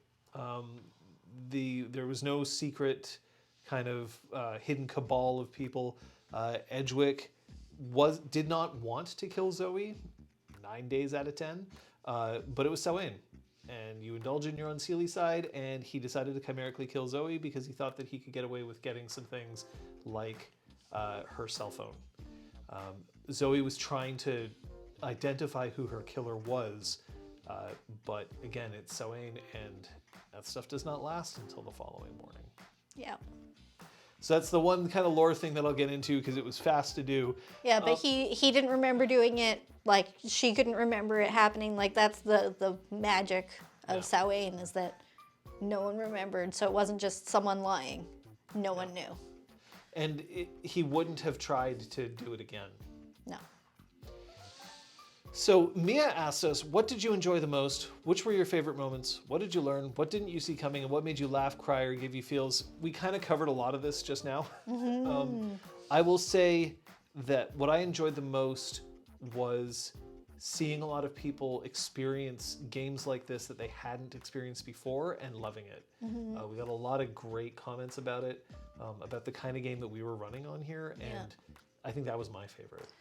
There was no secret kind of hidden cabal of people. Edgewick did not want to kill Zoe 9 days out of 10, but it was Samhain. And you indulge in your unseelie side, and he decided to chimerically kill Zoe because he thought that he could get away with getting some things like her cell phone. Zoe was trying to identify who her killer was, but again, it's Samhain, and that stuff does not last until the following morning. Yeah. So that's the one kind of lore thing that I'll get into because it was fast to do. Yeah, but he didn't remember doing it. Like, she couldn't remember it happening. Like, that's the magic of Samhain, is that no one remembered. So it wasn't just someone lying. No one knew. And he wouldn't have tried to do it again. No. So Mia asked us, what did you enjoy the most? Which were your favorite moments? What did you learn? What didn't you see coming? And what made you laugh, cry, or give you feels? We kind of covered a lot of this just now. I will say that what I enjoyed the most was seeing a lot of people experience games like this that they hadn't experienced before and loving it. We got a lot of great comments about it, about the kind of game that we were running on here, and I think that was my favorite.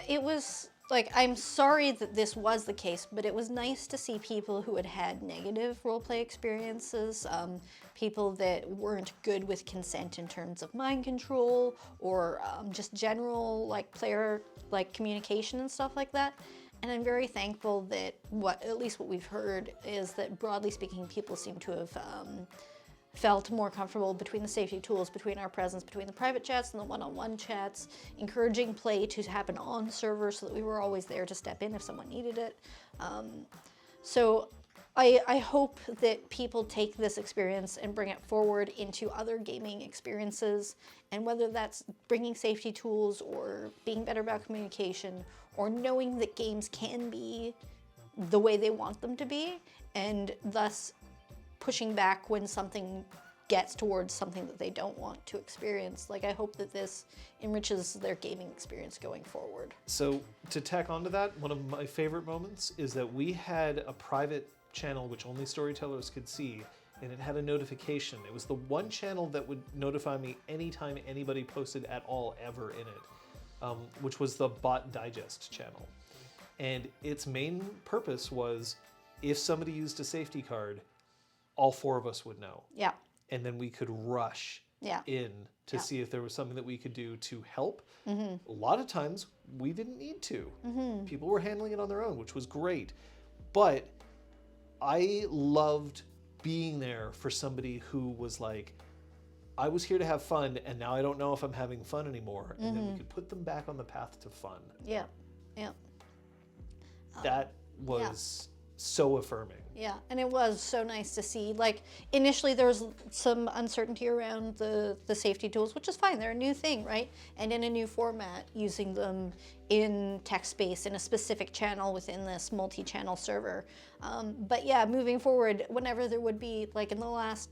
It was, like, I'm sorry that this was the case, but it was nice to see people who had had negative roleplay experiences, people that weren't good with consent in terms of mind control, or just general, like, player, like, communication and stuff like that. And I'm very thankful that at least what we've heard is that, broadly speaking, people seem to have felt more comfortable between the safety tools, between our presence, between the private chats and the one-on-one chats, encouraging play to happen on server so that we were always there to step in if someone needed it. So I hope that people take this experience and bring it forward into other gaming experiences, and whether that's bringing safety tools or being better about communication or knowing that games can be the way they want them to be, and thus pushing back when something gets towards something that they don't want to experience. Like, I hope that this enriches their gaming experience going forward. So to tack onto that, one of my favorite moments is that we had a private channel which only storytellers could see, and it had a notification. It was the one channel that would notify me anytime anybody posted at all ever in it, which was the Bot Digest channel. And its main purpose was, if somebody used a safety card, all four of us would know. Yeah. And then we could rush in to see if there was something that we could do to help. A lot of times we didn't need to. People were handling it on their own, which was great. But I loved being there for somebody who was like, I was here to have fun, and now I don't know if I'm having fun anymore. And then we could put them back on the path to fun. Yeah. Yeah. That was so affirming. Yeah, and it was so nice to see. Like, initially there was some uncertainty around the safety tools, which is fine. They're a new thing, right? And in a new format, using them in text space in a specific channel within this multi-channel server. But yeah, moving forward, whenever there would be, like in the last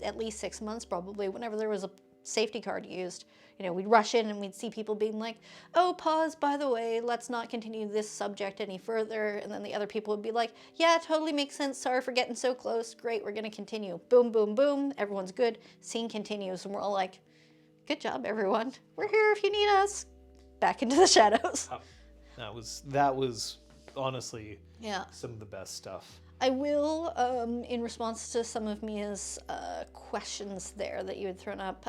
at least 6 months probably, whenever there was a safety card used, you know, we'd rush in and we'd see people being like, oh, pause, by the way, let's not continue this subject any further. And then the other people would be like, yeah, totally makes sense. Sorry for getting so close. Great, we're going to continue. Boom, boom, boom. Everyone's good. Scene continues. And we're all like, good job, everyone. We're here if you need us. Back into the shadows. That was honestly Yeah. some of the best stuff. I will, in response to some of Mia's questions there that you had thrown up,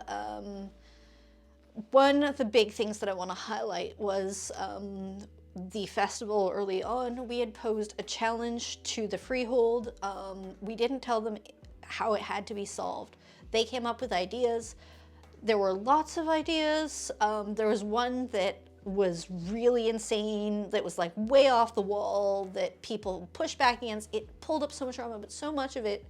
one of the big things that I want to highlight was the festival early on. We had posed a challenge to the Freehold. We didn't tell them how it had to be solved. They came up with ideas. There were lots of ideas. There was one that was really insane, that was like way off the wall, that people pushed back against. It pulled up so much drama, but so much of it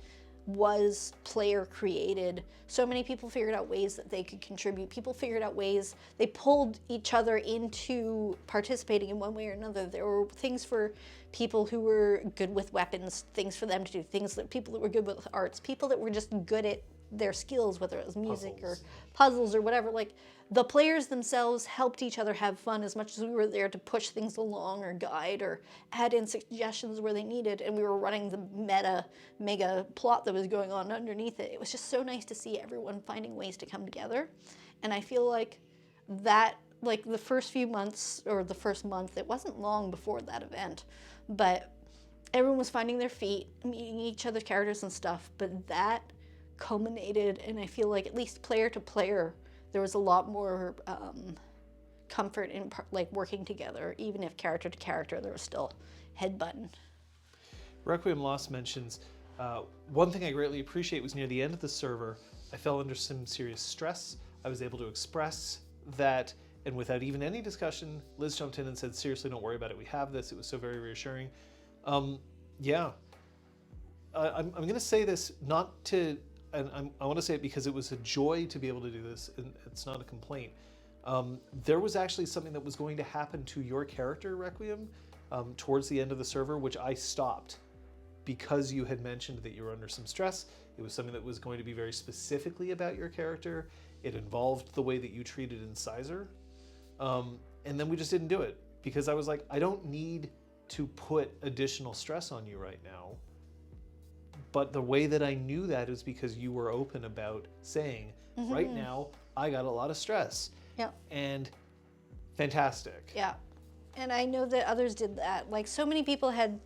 was player created. So many people figured out ways that they could contribute. People figured out ways, they pulled each other into participating in one way or another. There were things for people who were good with weapons, things for them to do, things that people that were good with arts, people that were just good at their skills, whether it was music or puzzles or whatever. Like, the players themselves helped each other have fun as much as we were there to push things along or guide or add in suggestions where they needed, and we were running the mega plot that was going on underneath it. It was just so nice to see everyone finding ways to come together. And I feel like that, like the first few months, or the first month, it wasn't long before that event, but everyone was finding their feet, meeting each other's characters and stuff, but that culminated, and I feel like at least player to player, there was a lot more comfort in like working together, even if character to character there was still headbutting. Requiem Lost mentions, one thing I greatly appreciate was near the end of the server, I fell under some serious stress. I was able to express that, and without even any discussion, Liz jumped in and said, seriously, don't worry about it, we have this. It was so very reassuring. Yeah, I'm going to say this not to, and I want to say it because it was a joy to be able to do this, and it's not a complaint. There was actually something that was going to happen to your character, Requiem, towards the end of the server, which I stopped because you had mentioned that you were under some stress. It was something that was going to be very specifically about your character. It involved the way that you treated Incisor. And then we just didn't do it because I was like, I don't need to put additional stress on you right now. But the way that I knew that is because you were open about saying, right now, I got a lot of stress. Yeah. And fantastic. Yeah. And I know that others did that. Like, so many people had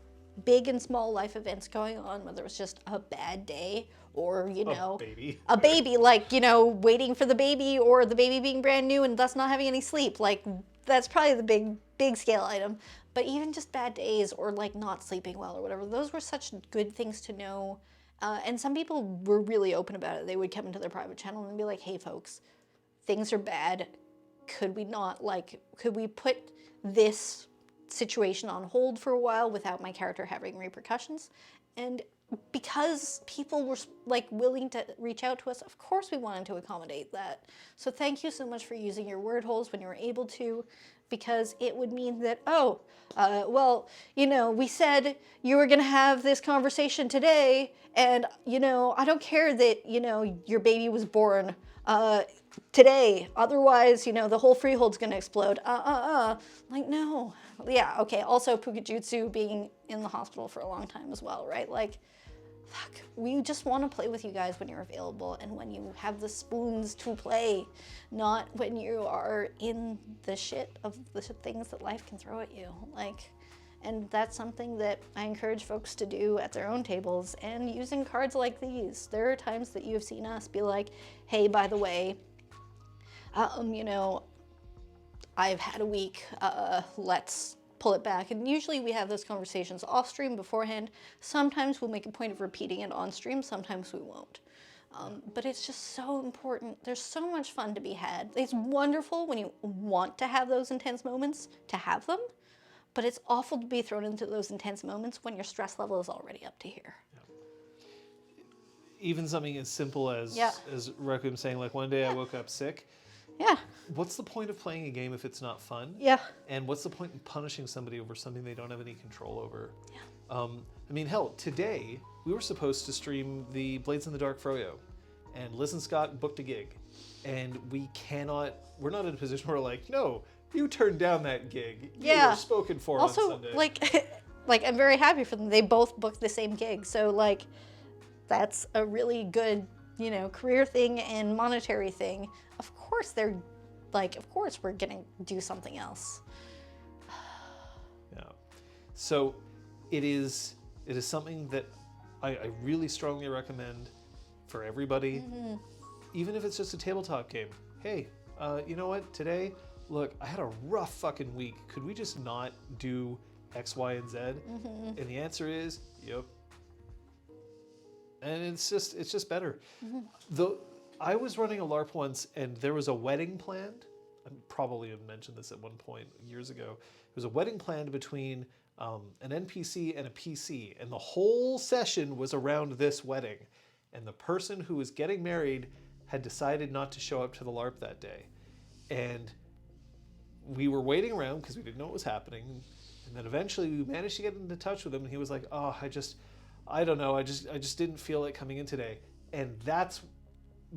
big and small life events going on, whether it was just a bad day or, you know, a baby, like, you know, waiting for the baby, or the baby being brand new and thus not having any sleep. Like, that's probably the big scale item. But even just bad days, or like not sleeping well or whatever, those were such good things to know. And some people were really open about it. They would come into their private channel and be like, hey folks, things are bad. Could we put this situation on hold for a while without my character having repercussions? And because people were like willing to reach out to us, of course we wanted to accommodate that. So thank you so much for using your word holes when you were able to, because it would mean that, well, you know, we said you were gonna have this conversation today, and, you know, I don't care that, you know, your baby was born today, otherwise, you know, the whole freehold's gonna explode. Like, no. Yeah, okay, also Pukajutsu being in the hospital for a long time as well, right? Like, fuck, we just want to play with you guys when you're available and when you have the spoons to play, not when you are in the shit of the things that life can throw at you. Like, and that's something that I encourage folks to do at their own tables, and using cards like these. There are times that you have seen us be like, hey, by the way, you know, I've had a week, let's pull it back. And usually we have those conversations off stream beforehand. Sometimes we'll make a point of repeating it on stream, sometimes we won't. But it's just so important. There's so much fun to be had. It's wonderful when you want to have those intense moments, to have them, but it's awful to be thrown into those intense moments when your stress level is already up to here. Even something as simple as Requiem saying, like, one day I woke up sick. Yeah. What's the point of playing a game if it's not fun? Yeah. And what's the point in punishing somebody over something they don't have any control over? Yeah. I mean, hell, today we were supposed to stream the Blades in the Dark Froyo, and Liz and Scott booked a gig, and we're not in a position where we're like, no, you turned down that gig. You were spoken for also, on Sunday. like I'm very happy for them. They both booked the same gig, so like that's a really good, you know, career thing and monetary thing. Of course we're gonna do something else. Yeah. So it is something that I really strongly recommend for everybody. Even if it's just a tabletop game. Hey, you know what, today, look, I had a rough fucking week. Could we just not do X, Y, and Z? And the answer is, yep. And it's just better. Though I was running a LARP once, and there was a wedding planned. I probably have mentioned this at one point years ago. There was a wedding planned between an NPC and a PC, and the whole session was around this wedding. And the person who was getting married had decided not to show up to the LARP that day. And we were waiting around because we didn't know what was happening. And then eventually we managed to get into touch with him, and he was like, oh, I don't know, I just didn't feel like coming in today. And that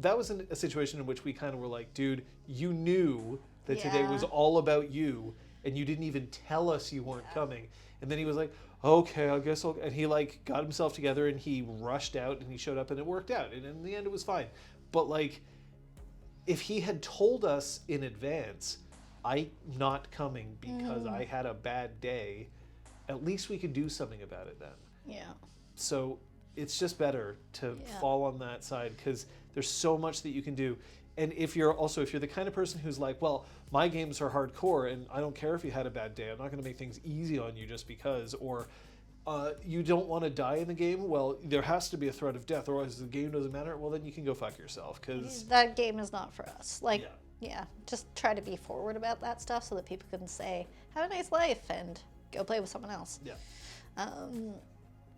was a situation in which we kind of were like, dude, you knew that today was all about you, and you didn't even tell us you weren't coming. And then he was like, okay, I guess I'll, and he like got himself together and he rushed out and he showed up and it worked out. And in the end it was fine. But like, if he had told us in advance, I'm not coming because I had a bad day, at least we could do something about it then. Yeah. So it's just better to fall on that side because there's so much that you can do. And if you're the kind of person who's like, well, my games are hardcore and I don't care if you had a bad day, I'm not going to make things easy on you just because, or you don't want to die in the game, well, there has to be a threat of death, otherwise the game doesn't matter, well, then you can go fuck yourself. Because that game is not for us. Like, just try to be forward about that stuff so that people can say, have a nice life and go play with someone else. Yeah.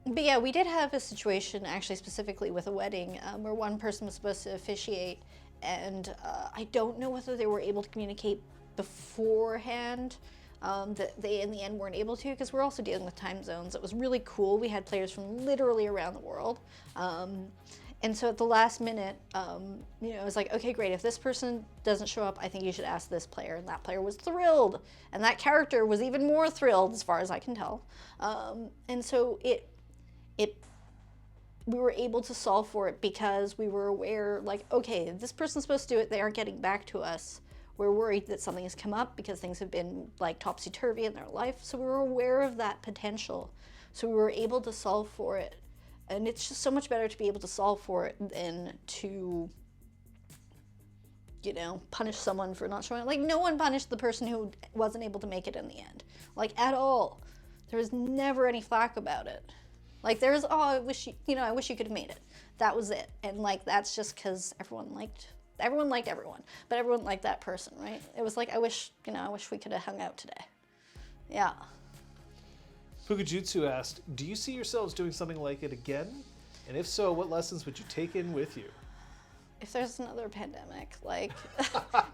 But yeah, we did have a situation actually specifically with a wedding where one person was supposed to officiate, and I don't know whether they were able to communicate beforehand, that they in the end weren't able to, because we're also dealing with time zones. It was really cool. We had players from literally around the world. And so at the last minute, it was like, okay, great. If this person doesn't show up, I think you should ask this player. And that player was thrilled. And that character was even more thrilled, as far as I can tell. And so we were able to solve for it because we were aware, like, okay, this person's supposed to do it. They aren't getting back to us. We're worried that something has come up because things have been like topsy-turvy in their life. So we were aware of that potential. So we were able to solve for it. And it's just so much better to be able to solve for it than to, punish someone for not showing up. Like, no one punished the person who wasn't able to make it in the end. Like, at all. There was never any flack about it. Like, there's, I wish you could have made it. That was it. And, like, that's just because everyone liked everyone. But everyone liked that person, right? It was like, I wish we could have hung out today. Yeah. Fukujutsu asked, do you see yourselves doing something like it again? And if so, what lessons would you take in with you? If there's another pandemic, like,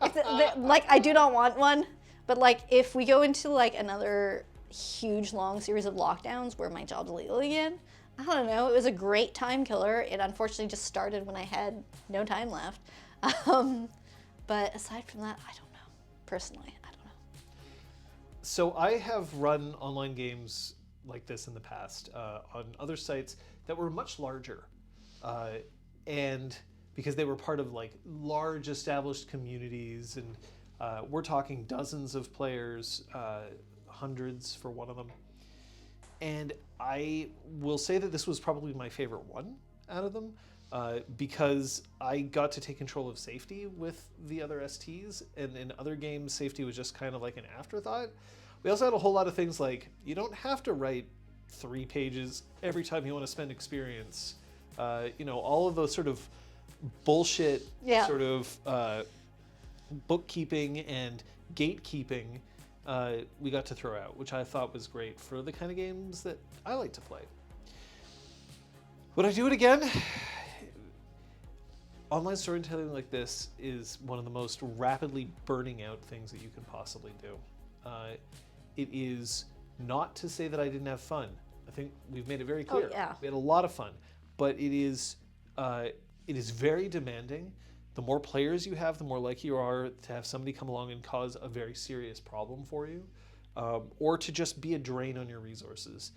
I do not want one, but like, if we go into like another huge long series of lockdowns where my job's illegal again, I don't know, it was a great time killer. It unfortunately just started when I had no time left. But aside from that, I don't know. Personally, I don't know. So I have run online games like this in the past on other sites that were much larger. And because they were part of like large established communities, and we're talking dozens of players, hundreds for one of them. And I will say that this was probably my favorite one out of them, because I got to take control of safety with the other STs, and in other games, safety was just kind of like an afterthought. We also had a whole lot of things like, you don't have to write 3 pages every time you want to spend experience. All of those sort of bullshit sort of bookkeeping and gatekeeping we got to throw out, which I thought was great for the kind of games that I like to play. Would I do it again? Online storytelling like this is one of the most rapidly burning out things that you can possibly do. It is not to say that I didn't have fun. I think we've made it very clear. Oh, yeah. We had a lot of fun, but it is very demanding. The more players you have, the more likely you are to have somebody come along and cause a very serious problem for you, or to just be a drain on your resources.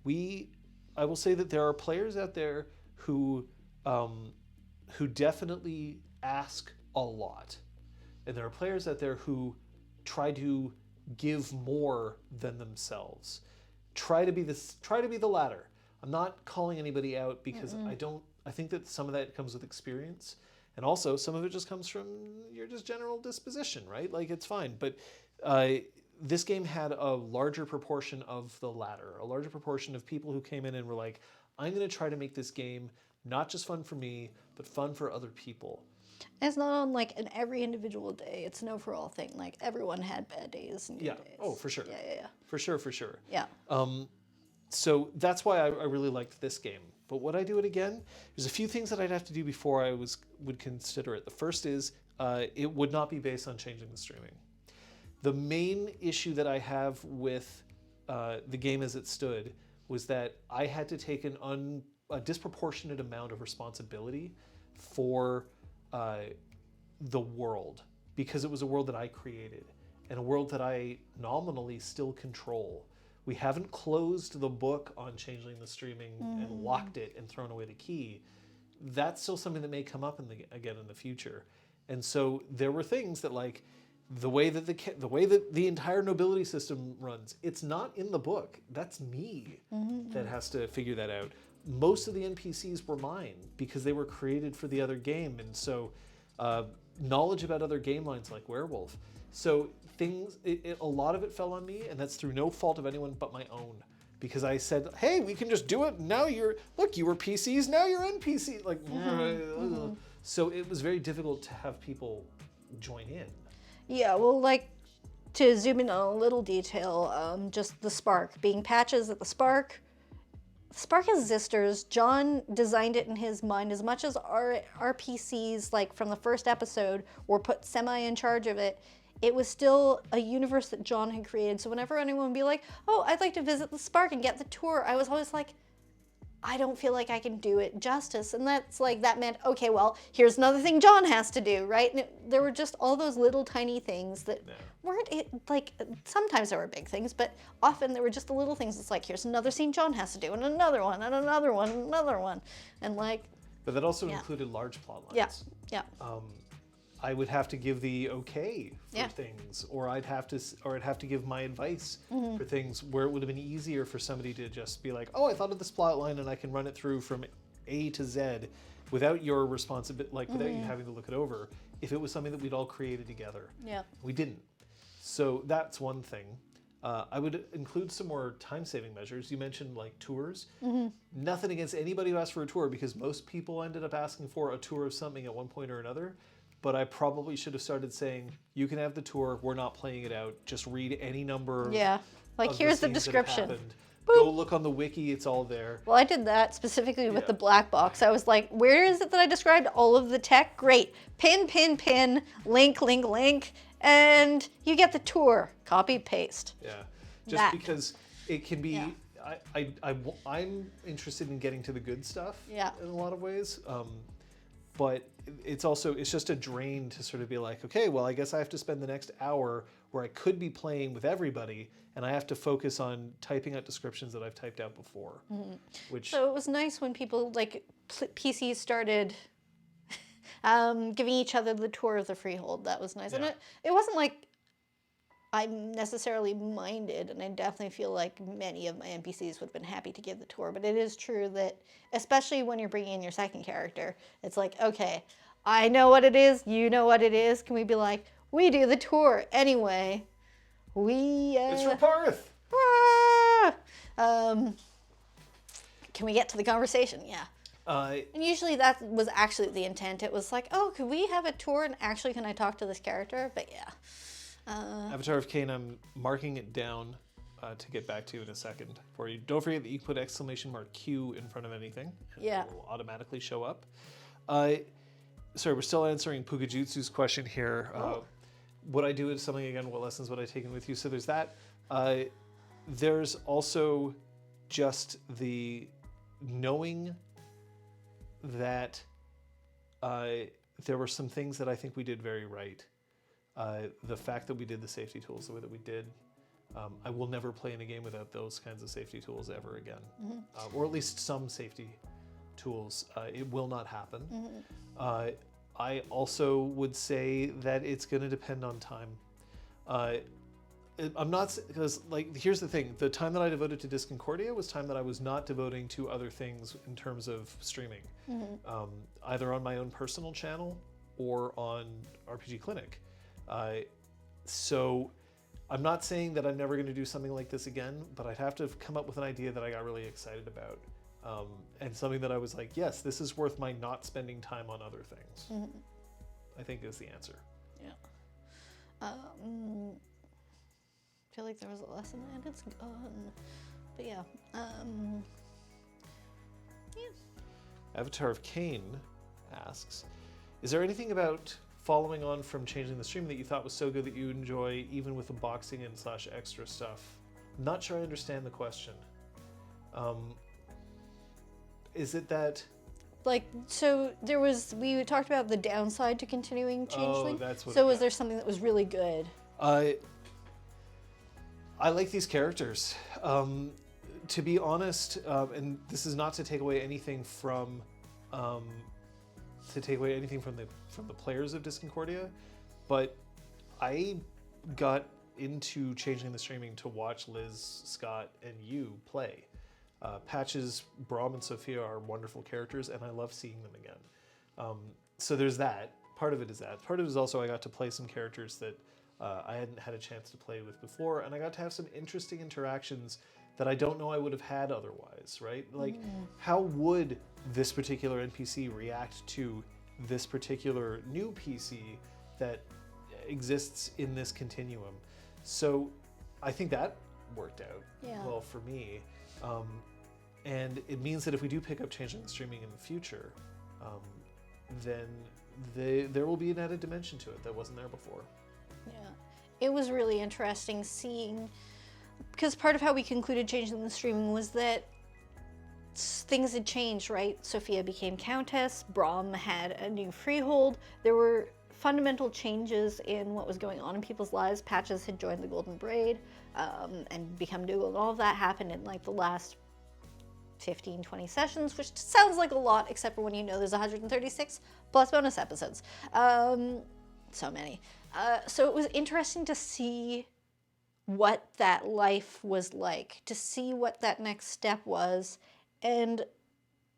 I will say that there are players out there who definitely ask a lot, and there are players out there who try to give more than themselves. Try to be the latter. I'm not calling anybody out because I think that some of that comes with experience, And also, some of it just comes from your just general disposition, right? Like, it's fine. But this game had a larger proportion of the latter, a larger proportion of people who came in and were like, I'm going to try to make this game not just fun for me, but fun for other people. And it's not on like an every individual day. It's an overall thing. Like everyone had bad days and good days. Oh, for sure. Yeah. For sure. Yeah. So that's why I really liked this game. But would I do it again? There's a few things that I'd have to do before I would consider it. The first is it would not be based on changing the streaming. The main issue that I have with the game as it stood was that I had to take a disproportionate amount of responsibility for the world, because it was a world that I created and a world that I nominally still control. We haven't closed the book on changing the streaming and locked it and thrown away the key. That's still something that may come up again in the future. And so there were things that, like, the way that the entire nobility system runs, it's not in the book. That's me that has to figure that out. Most of the NPCs were mine because they were created for the other game, and so knowledge about other game lines like Werewolf. So a lot of it fell on me, and that's through no fault of anyone but my own. Because I said, hey, we can just do it. Now you were PCs, now you're NPCs. Like, so it was very difficult to have people join in. Yeah, well, like, to zoom in on a little detail, just the Spark. Being patches at the Spark has Zisters. John designed it in his mind. As much as our PCs, like, from the first episode, were put semi in charge of it, it was still a universe that John had created. So whenever anyone would be like, oh, I'd like to visit the Spark and get the tour, I was always like, I don't feel like I can do it justice. And that's like, that meant, okay, well, here's another thing John has to do, right? And there were just all those little tiny things that weren't, like, sometimes there were big things, but often there were just the little things. It's like, here's another scene John has to do, and another one, and another one, and another one. And like. But that also included large plot lines. Yeah. I would have to give the okay for things, or I'd have to give my advice for things where it would have been easier for somebody to just be like, oh, I thought of this plot line and I can run it through from A to Z without your responsibility, like without you having to look it over. If it was something that we'd all created together, we didn't. So that's one thing. I would include some more time-saving measures. You mentioned like tours. Nothing against anybody who asked for a tour, because most people ended up asking for a tour of something at one point or another. But I probably should have started saying, you can have the tour, we're not playing it out. Just read any number like, of here's the scenes that description. have happened. Go look on the wiki, it's all there. Well, I did that specifically with the black box. I was like, where is it that I described all of the tech? Great. Pin, link, and you get the tour. Copy, paste. Yeah, just because it can be, I'm interested in getting to the good stuff in a lot of ways. But it's just a drain to sort of be like, okay, well, I guess I have to spend the next hour where I could be playing with everybody, and I have to focus on typing out descriptions that I've typed out before. So it was nice when people, like, PCs started giving each other the tour of the freehold. That was nice. And it wasn't like I necessarily minded, and I definitely feel like many of my NPCs would have been happy to give the tour, but it is true that, especially when you're bringing in your second character, it's like, okay, I know what it is, you know what it is, can we be like, we do the tour anyway, it's for Parth! Can we get to the conversation? And usually that was actually the intent. It was like, oh, could we have a tour, and actually can I talk to this character? But Avatar of Cain, I'm marking it down to get back to in a second for you. Don't forget that you put !Q in front of anything, and it will automatically show up. Sorry, we're still answering Pukajutsu's question here. Would I do it something again? What lessons would I take in with you? So there's that. There's also just the knowing that there were some things that I think we did very right. The fact that we did the safety tools the way that we did, I will never play in a game without those kinds of safety tools ever again, or at least some safety tools. It will not happen. I also would say that it's going to depend on time. I'm not, because like here's the thing: the time that I devoted to Disconcordia was time that I was not devoting to other things in terms of streaming, either on my own personal channel or on RPG Clinic. So I'm not saying that I'm never going to do something like this again, but I'd have to come up with an idea that I got really excited about, and something that I was like, yes, this is worth my not spending time on other things. I think is the answer. Yeah. I feel like there was a lesson and it's gone. But yeah. Avatar of Cain asks, is there anything about following on from changing the stream that you thought was so good that you enjoy even with the boxing in / extra stuff? I'm not sure I understand the question. Is it that... Like, so we talked about the downside to continuing Changeling. Oh, that's what So was there something that was really good? I like these characters. To be honest, and this is not to take away anything from the players of Disconcordia, but I got into changing the streaming to watch Liz, Scott, and you play. Patches, Braum, and Sophia are wonderful characters, and I love seeing them again. So there's that. Part of it is that. Part of it is also I got to play some characters that I hadn't had a chance to play with before, and I got to have some interesting interactions that I don't know I would have had otherwise, right? Like, how would this particular NPC react to this particular new PC that exists in this continuum? So I think that worked out well for me. And it means that if we do pick up Changeling streaming in the future, then there will be an added dimension to it that wasn't there before. Yeah. It was really interesting seeing, because part of how we concluded Changeling the streaming was that things had changed, right? Sophia became Countess, Braum had a new freehold. There were fundamental changes in what was going on in people's lives. Patches had joined the Golden Braid and become Dougal, and all of that happened in like the last 15, 20 sessions, which sounds like a lot, except for when you know there's 136 plus bonus episodes. So many. So it was interesting to see what that life was like, to see what that next step was, and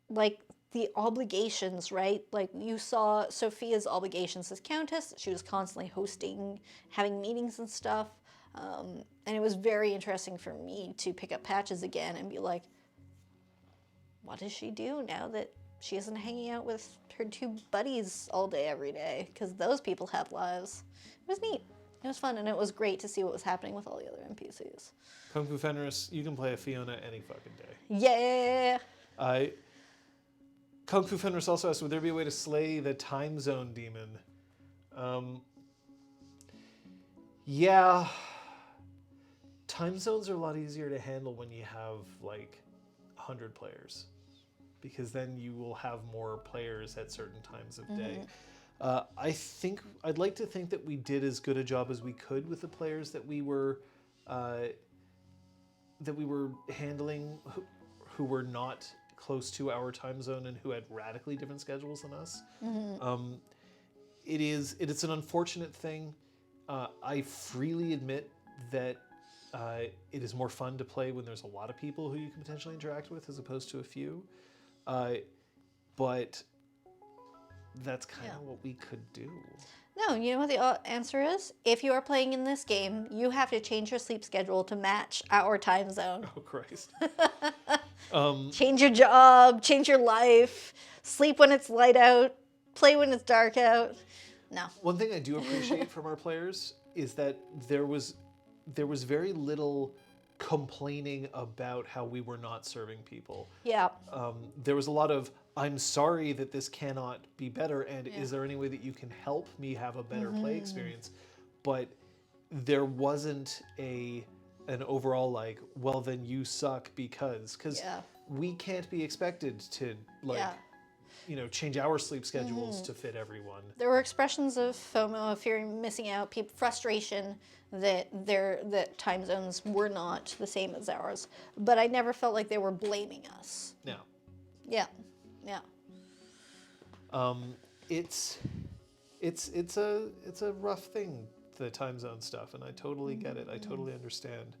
like the obligations, right? Like you saw Sophia's obligations as Countess. She was constantly hosting, having meetings and stuff. And it was very interesting for me to pick up Patches again and be like, what does she do now that she isn't hanging out with her two buddies all day, every day? Because those people have lives. It was neat. It was fun, and it was great to see what was happening with all the other NPCs. Kung Fu Fenris, you can play a Fiona any fucking day. Yeah! Kung Fu Fenris also asked, would there be a way to slay the time zone demon? Yeah. Time zones are a lot easier to handle when you have like 100 players, because then you will have more players at certain times of day. I'd like to think that we did as good a job as we could with the players that we were handling who were not close to our time zone and who had radically different schedules than us. It's an unfortunate thing. I freely admit that it is more fun to play when there's a lot of people who you can potentially interact with as opposed to a few. But that's kind of what we could do. No, you know what the answer is? If you are playing in this game, you have to change your sleep schedule to match our time zone. Oh, Christ. Change your job, change your life, sleep when it's light out, play when it's dark out. No. One thing I do appreciate from our players is that there was very little complaining about how we were not serving people. Yeah. There was a lot of, I'm sorry that this cannot be better, and is there any way that you can help me have a better play experience? But there wasn't an overall like, well then you suck because we can't be expected to change our sleep schedules to fit everyone. There were expressions of FOMO, fear of missing out, frustration that time zones were not the same as ours. But I never felt like they were blaming us. No. Yeah. Yeah. It's a rough thing the time zone stuff, and I totally get it. I totally understand.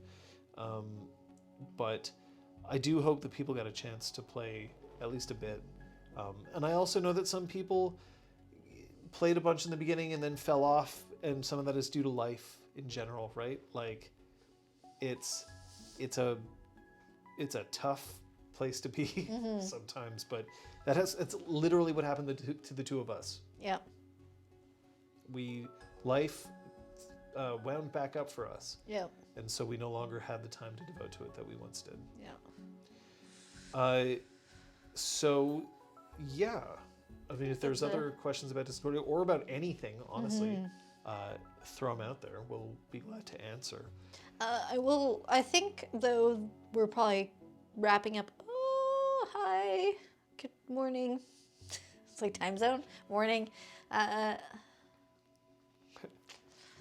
But I do hope that people got a chance to play at least a bit. And I also know that some people played a bunch in the beginning and then fell off, and some of that is due to life in general, right? Like, it's a tough place to be sometimes, but it's literally what happened to the two of us. Yeah. Life wound back up for us. Yeah. And so we no longer had the time to devote to it that we once did. Yeah. So, yeah. I mean, if there's other questions about Discordia or about anything, honestly, throw them out there. We'll be glad to answer. I think, though, we're probably wrapping up. Oh, hi. Good morning. It's like time zone. Morning.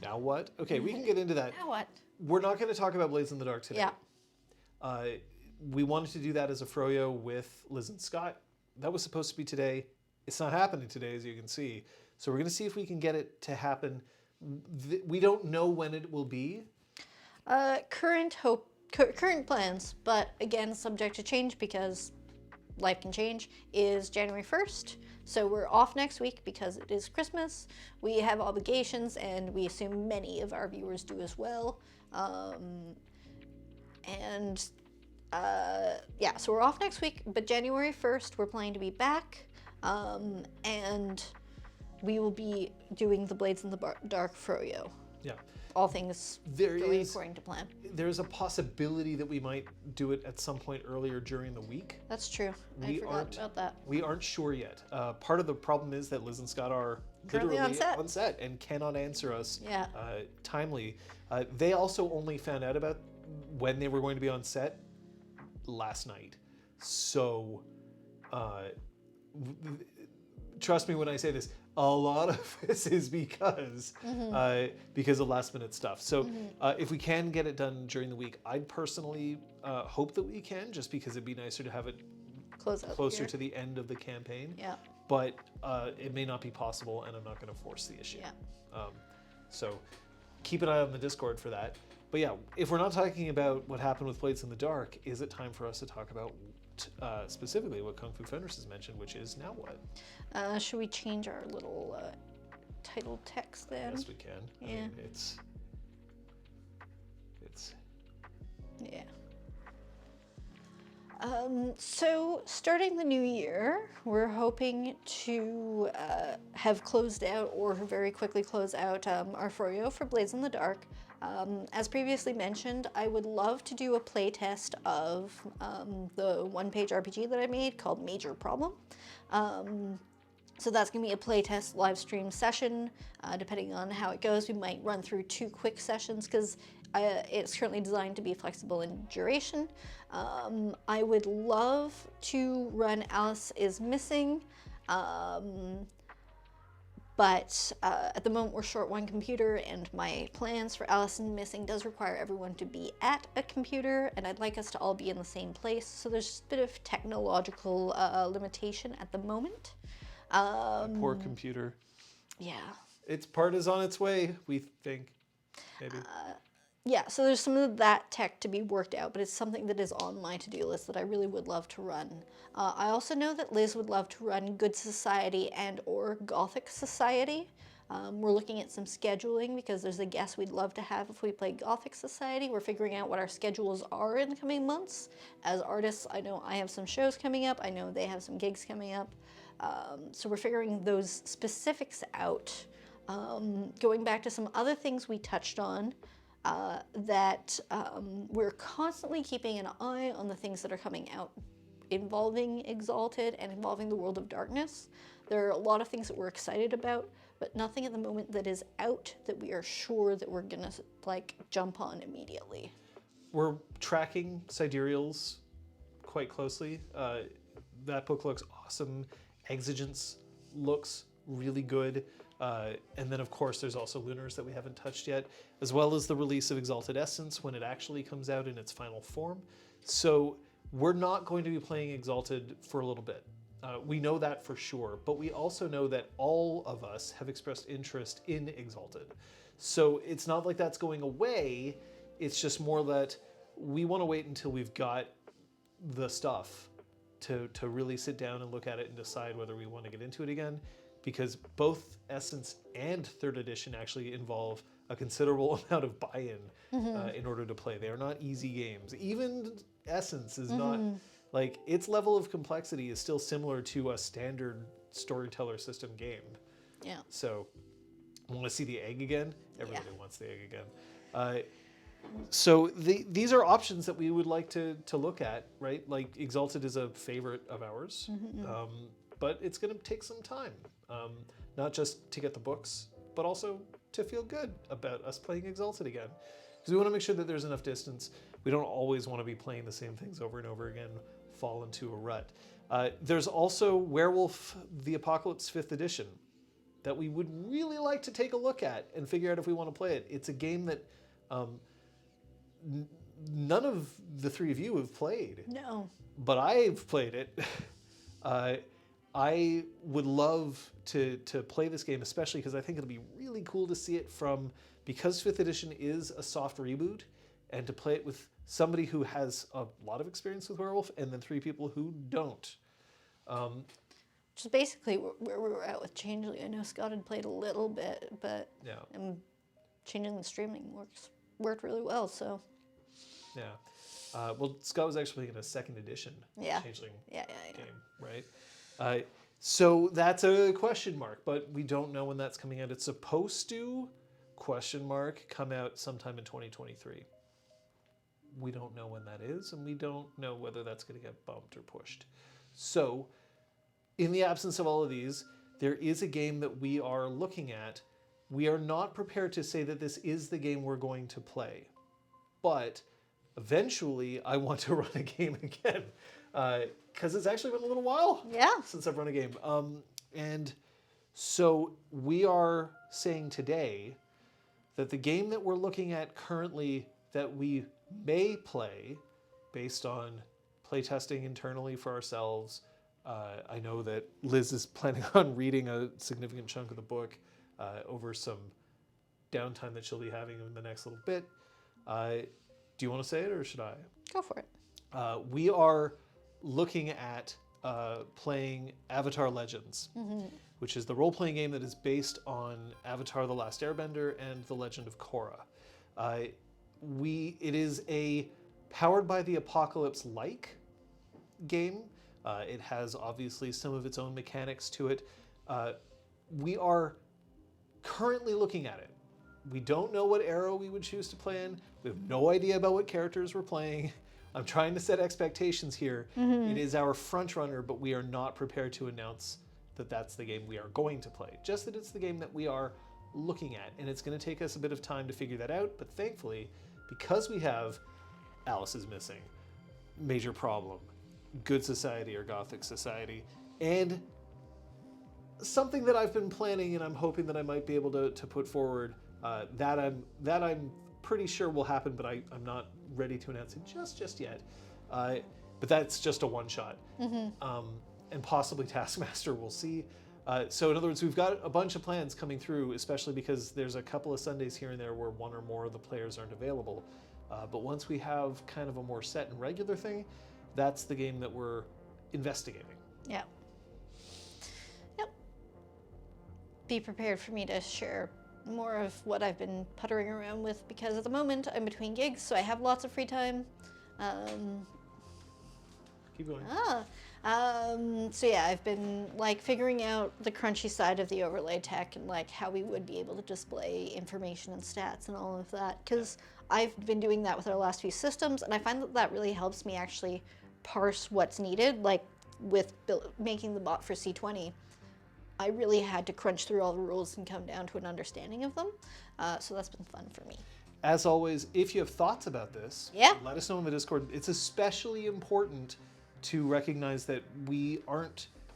Now what? Okay, we can get into that. Now what? We're not going to talk about Blades in the Dark today. Yeah. We wanted to do that as a froyo with Liz and Scott. That was supposed to be today. It's not happening today, as you can see. So we're going to see if we can get it to happen. We don't know when it will be. Current plans, but again, subject to change because life can change, is January 1st. So we're off next week because it is Christmas. We have obligations, and we assume many of our viewers do as well. So we're off next week, but January 1st, we're planning to be back, and we will be doing the Blades in the Dark froyo. Yeah. All things going according to plan. There's a possibility that we might do it at some point earlier during the week. That's true. I forgot about that. We aren't sure yet. Part of the problem is that Liz and Scott are Currently literally on set and cannot answer us Yeah. timely. They also only found out about when they were going to be on set last night. So trust me when I say this, a lot of this is because of last minute stuff. So if we can get it done during the week, I'd personally hope that we can, just because it'd be nicer to have it closer to the end of the campaign. Yeah. But it may not be possible, and I'm not going to force the issue. Yeah. So keep an eye on the Discord for that. But yeah, if we're not talking about what happened with Blades in the Dark, is it time for us to talk about specifically what Kung Fu Fenris has mentioned, which is now what? Should we change our little title text then? Yes, we can. Yeah. I mean, it's Yeah. So starting the new year, we're hoping to have closed out or very quickly close out our froyo for Blades in the Dark. As previously mentioned, I would love to do a playtest of the one-page RPG that I made called Major Problem. So that's going to be a playtest live stream session. Depending on how it goes, we might run through 2 quick sessions because it's currently designed to be flexible in duration. I would love to run Alice is Missing. But at the moment we're short one computer, and my plans for Alice is Missing does require everyone to be at a computer, and I'd like us to all be in the same place. So there's just a bit of technological limitation at the moment. poor computer. Yeah. Its part is on its way, we think. Maybe. Yeah, so there's some of that tech to be worked out, but it's something that is on my to-do list that I really would love to run. I also know that Liz would love to run Good Society and or Gothic Society. We're looking at some scheduling because there's a guest we'd love to have if we play Gothic Society. We're figuring out what our schedules are in the coming months. As artists, I know I have some shows coming up. I know they have some gigs coming up. So we're figuring those specifics out. Going back to some other things we touched on, that we're constantly keeping an eye on the things that are coming out involving Exalted and involving the World of Darkness. There are a lot of things that we're excited about, but nothing at the moment that is out that we are sure that we're gonna jump on immediately. We're tracking Sidereals quite closely. That book looks awesome. Exigence looks really good. And then, of course, there's also Lunars that we haven't touched yet, as well as the release of Exalted Essence when it actually comes out in its final form. So we're not going to be playing Exalted for a little bit. We know that for sure, but we also know that all of us have expressed interest in Exalted. So it's not like that's going away. It's just more that we want to wait until we've got the stuff to really sit down and look at it and decide whether we want to get into it again, because both Essence and Third Edition actually involve a considerable amount of buy-in in order to play. They are not easy games. Even Essence is not, like, its level of complexity is still similar to a standard storyteller system game. Yeah. So, want to see the egg again? Everybody wants the egg again. So these are options that we would like to look at, right? Like Exalted is a favorite of ours, but it's going to take some time, not just to get the books, but also to feel good about us playing Exalted again. Because we want to make sure that there's enough distance. We don't always want to be playing the same things over and over again, fall into a rut. There's also Werewolf the Apocalypse 5th Edition that we would really like to take a look at and figure out if we want to play it. It's a game that none of the three of you have played. No. But I've played it. I would love to play this game, especially because I think it'll be really cool to see it because 5th edition is a soft reboot, and to play it with somebody who has a lot of experience with Werewolf and then 3 people who don't. Which is basically where we were at with Changeling. I know Scott had played a little bit, but changing the streaming worked really well, so. Yeah. Well, Scott was actually in a 2nd edition Changeling game, right? So that's a question mark, but we don't know when that's coming out. It's supposed to, come out sometime in 2023. We don't know when that is, and we don't know whether that's going to get bumped or pushed. So, in the absence of all of these, there is a game that we are looking at. We are not prepared to say that this is the game we're going to play, but eventually I want to run a game again, because it's actually been a little while since I've run a game. And so we are saying today that the game that we're looking at currently that we may play based on playtesting internally for ourselves. I know that Liz is planning on reading a significant chunk of the book over some downtime that she'll be having in the next little bit. Do you want to say it or should I? Go for it. We are looking at playing Avatar Legends, which is the role-playing game that is based on Avatar: The Last Airbender and The Legend of Korra. It is a powered by the apocalypse-like game. It has obviously some of its own mechanics to it. We are currently looking at it. We don't know what era we would choose to play in. We have no idea about what characters we're playing. I'm trying to set expectations here. It is our front runner, but we are not prepared to announce that that's the game we are going to play. Just that it's the game that we are looking at, and it's going to take us a bit of time to figure that out. But thankfully, because we have Alice is Missing, Major Problem, Good Society or Gothic Society, and something that I've been planning and I'm hoping that I might be able to put forward that I'm pretty sure will happen, but I'm not ready to announce it just yet. But that's just a one-shot. And possibly Taskmaster, we'll see. So in other words, we've got a bunch of plans coming through, especially because there's a couple of Sundays here and there where one or more of the players aren't available. But once we have kind of a more set and regular thing, that's the game that we're investigating. Yeah. Yep. Be prepared for me to share more of what I've been puttering around with, because at the moment I'm between gigs, so I have lots of free time. Keep going. So yeah, I've been like figuring out the crunchy side of the overlay tech and like how we would be able to display information and stats and all of that, because I've been doing that with our last few systems, and I find that really helps me actually parse what's needed. Like with making the bot for C20, I really had to crunch through all the rules and come down to an understanding of them. So that's been fun for me. As always, if you have thoughts about this, let us know in the Discord. It's especially important to recognize that we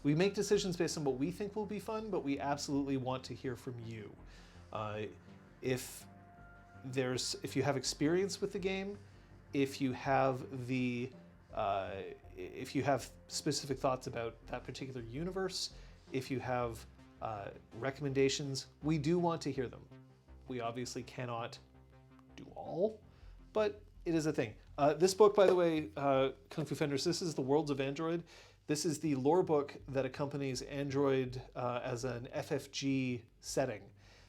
make decisions based on what we think will be fun, but we absolutely want to hear from you. If you have experience with the game, if you have specific thoughts about that particular universe, if you have recommendations, we do want to hear them. We obviously cannot do all, but it is a thing. This book, by the way, Kung Fu Fenders, this is The Worlds of Android. This is the lore book that accompanies Android as an FFG setting.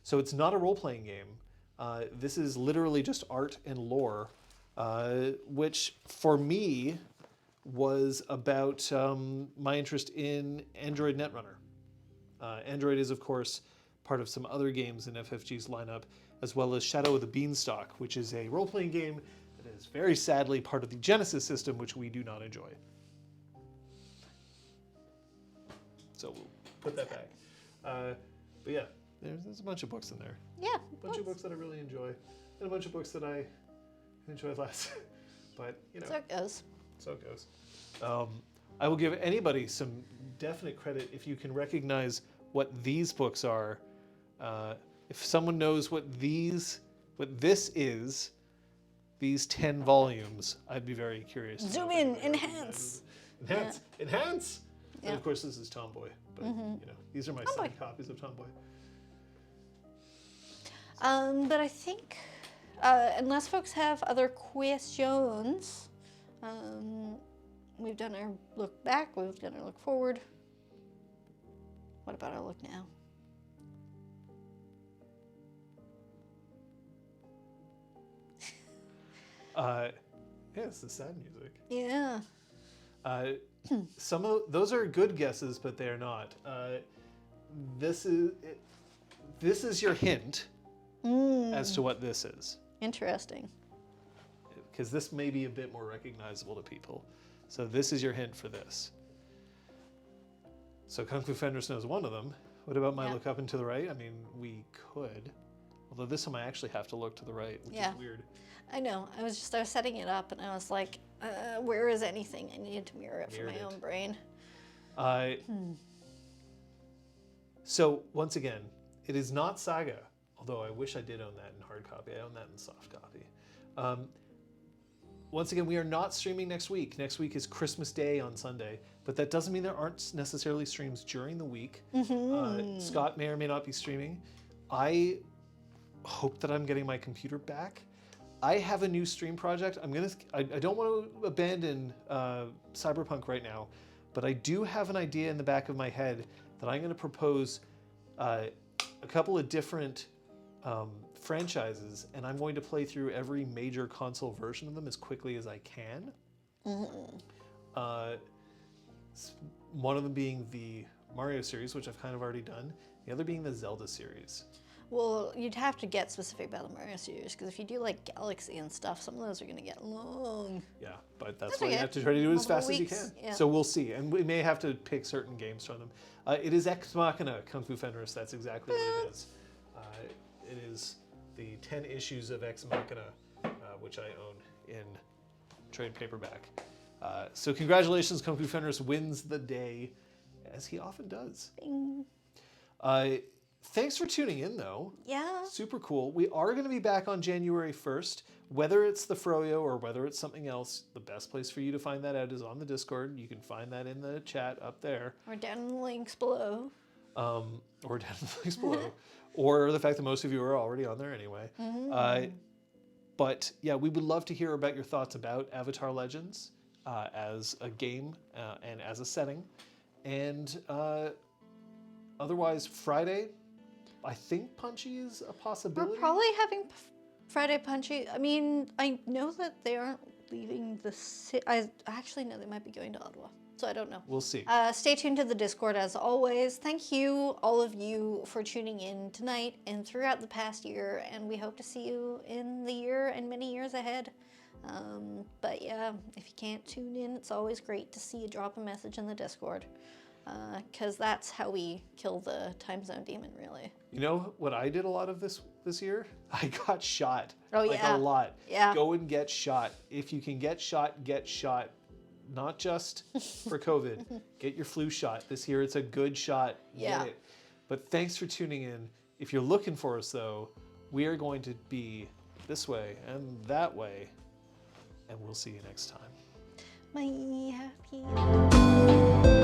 So it's not a role-playing game. This is literally just art and lore, which for me was about my interest in Android Netrunner. Android is, of course, part of some other games in FFG's lineup, as well as Shadow of the Beanstalk, which is a role-playing game that is very sadly part of the Genesis system, which we do not enjoy. So we'll put that back. But yeah, there's a bunch of books in there. Yeah. A bunch of books that I really enjoy, and a bunch of books that I enjoy less. But, you know. So it goes. So it goes. I will give anybody some definite credit if you can recognize what these books are. If someone knows what this is, these 10 volumes, I'd be very curious. Zoom in, enhance. Enhance! Yeah. And of course, this is Tomboy. But, you know, these are my signed copies of Tomboy. But I think, unless folks have other questions, we've done our look back, we've done our look forward. What about our look now? Yeah, it's the sad music. Yeah. Some of those are good guesses, but they are not. This is your hint as to what this is, Interesting. because this may be a bit more recognizable to people. So this is your hint for this. So Kung Fu Fenders knows one of them. What about my look up and to the right? I mean, we could. Although this one I actually have to look to the right, which is weird. I know. I was setting it up, and I was like, where is anything? I needed to mirror it for my own brain. So once again, it is not Saga, although I wish I did own that in hard copy. I own that in soft copy. Once again, we are not streaming next week. Next week is Christmas Day on Sunday, but that doesn't mean there aren't necessarily streams during the week. Scott may or may not be streaming. I hope that I'm getting my computer back. I have a new stream project. I don't want to abandon Cyberpunk right now, but I do have an idea in the back of my head that I'm going to propose a couple of different franchises, and I'm going to play through every major console version of them as quickly as I can. One of them being the Mario series, which I've kind of already done. The other being the Zelda series. Well, you'd have to get specific about the Mario series, because if you do like Galaxy and stuff, some of those are going to get long. Yeah, but that's why you have to try to do it as fast as you can. Yeah. So we'll see, and we may have to pick certain games from them. It is Ex Machina Kung Fu Fenders. That's exactly what it is. It is the 10 issues of Ex Machina, which I own in trade paperback. So congratulations, Kung Fu Fenders wins the day, as he often does. Bing. Thanks for tuning in, though. Yeah. Super cool. We are going to be back on January 1st. Whether it's the Froyo or whether it's something else, the best place for you to find that out is on the Discord. You can find that in the chat up there. Or down in the links below. Or down in the links below. Or the fact that most of you are already on there anyway. But yeah, we would love to hear about your thoughts about Avatar Legends as a game and as a setting. And otherwise, Friday, I think Punchy is a possibility. We're probably having Friday Punchy. I mean, I know that they aren't leaving the city. I actually know they might be going to Ottawa. So I don't know. We'll see. Stay tuned to the Discord as always. Thank you, all of you, for tuning in tonight and throughout the past year. And we hope to see you in the year and many years ahead. But yeah, if you can't tune in, it's always great to see you drop a message in the Discord. Because that's how we kill the time zone demon, really. You know what I did a lot of this year? I got shot. Oh, like yeah. a lot. Yeah. Go and get shot. If you can get shot, get shot. Not just for COVID. Get your flu shot. This year it's a good shot. Yeah. Get it. But thanks for tuning in. If you're looking for us, though, we are going to be this way and that way. And we'll see you next time. Bye. Happy.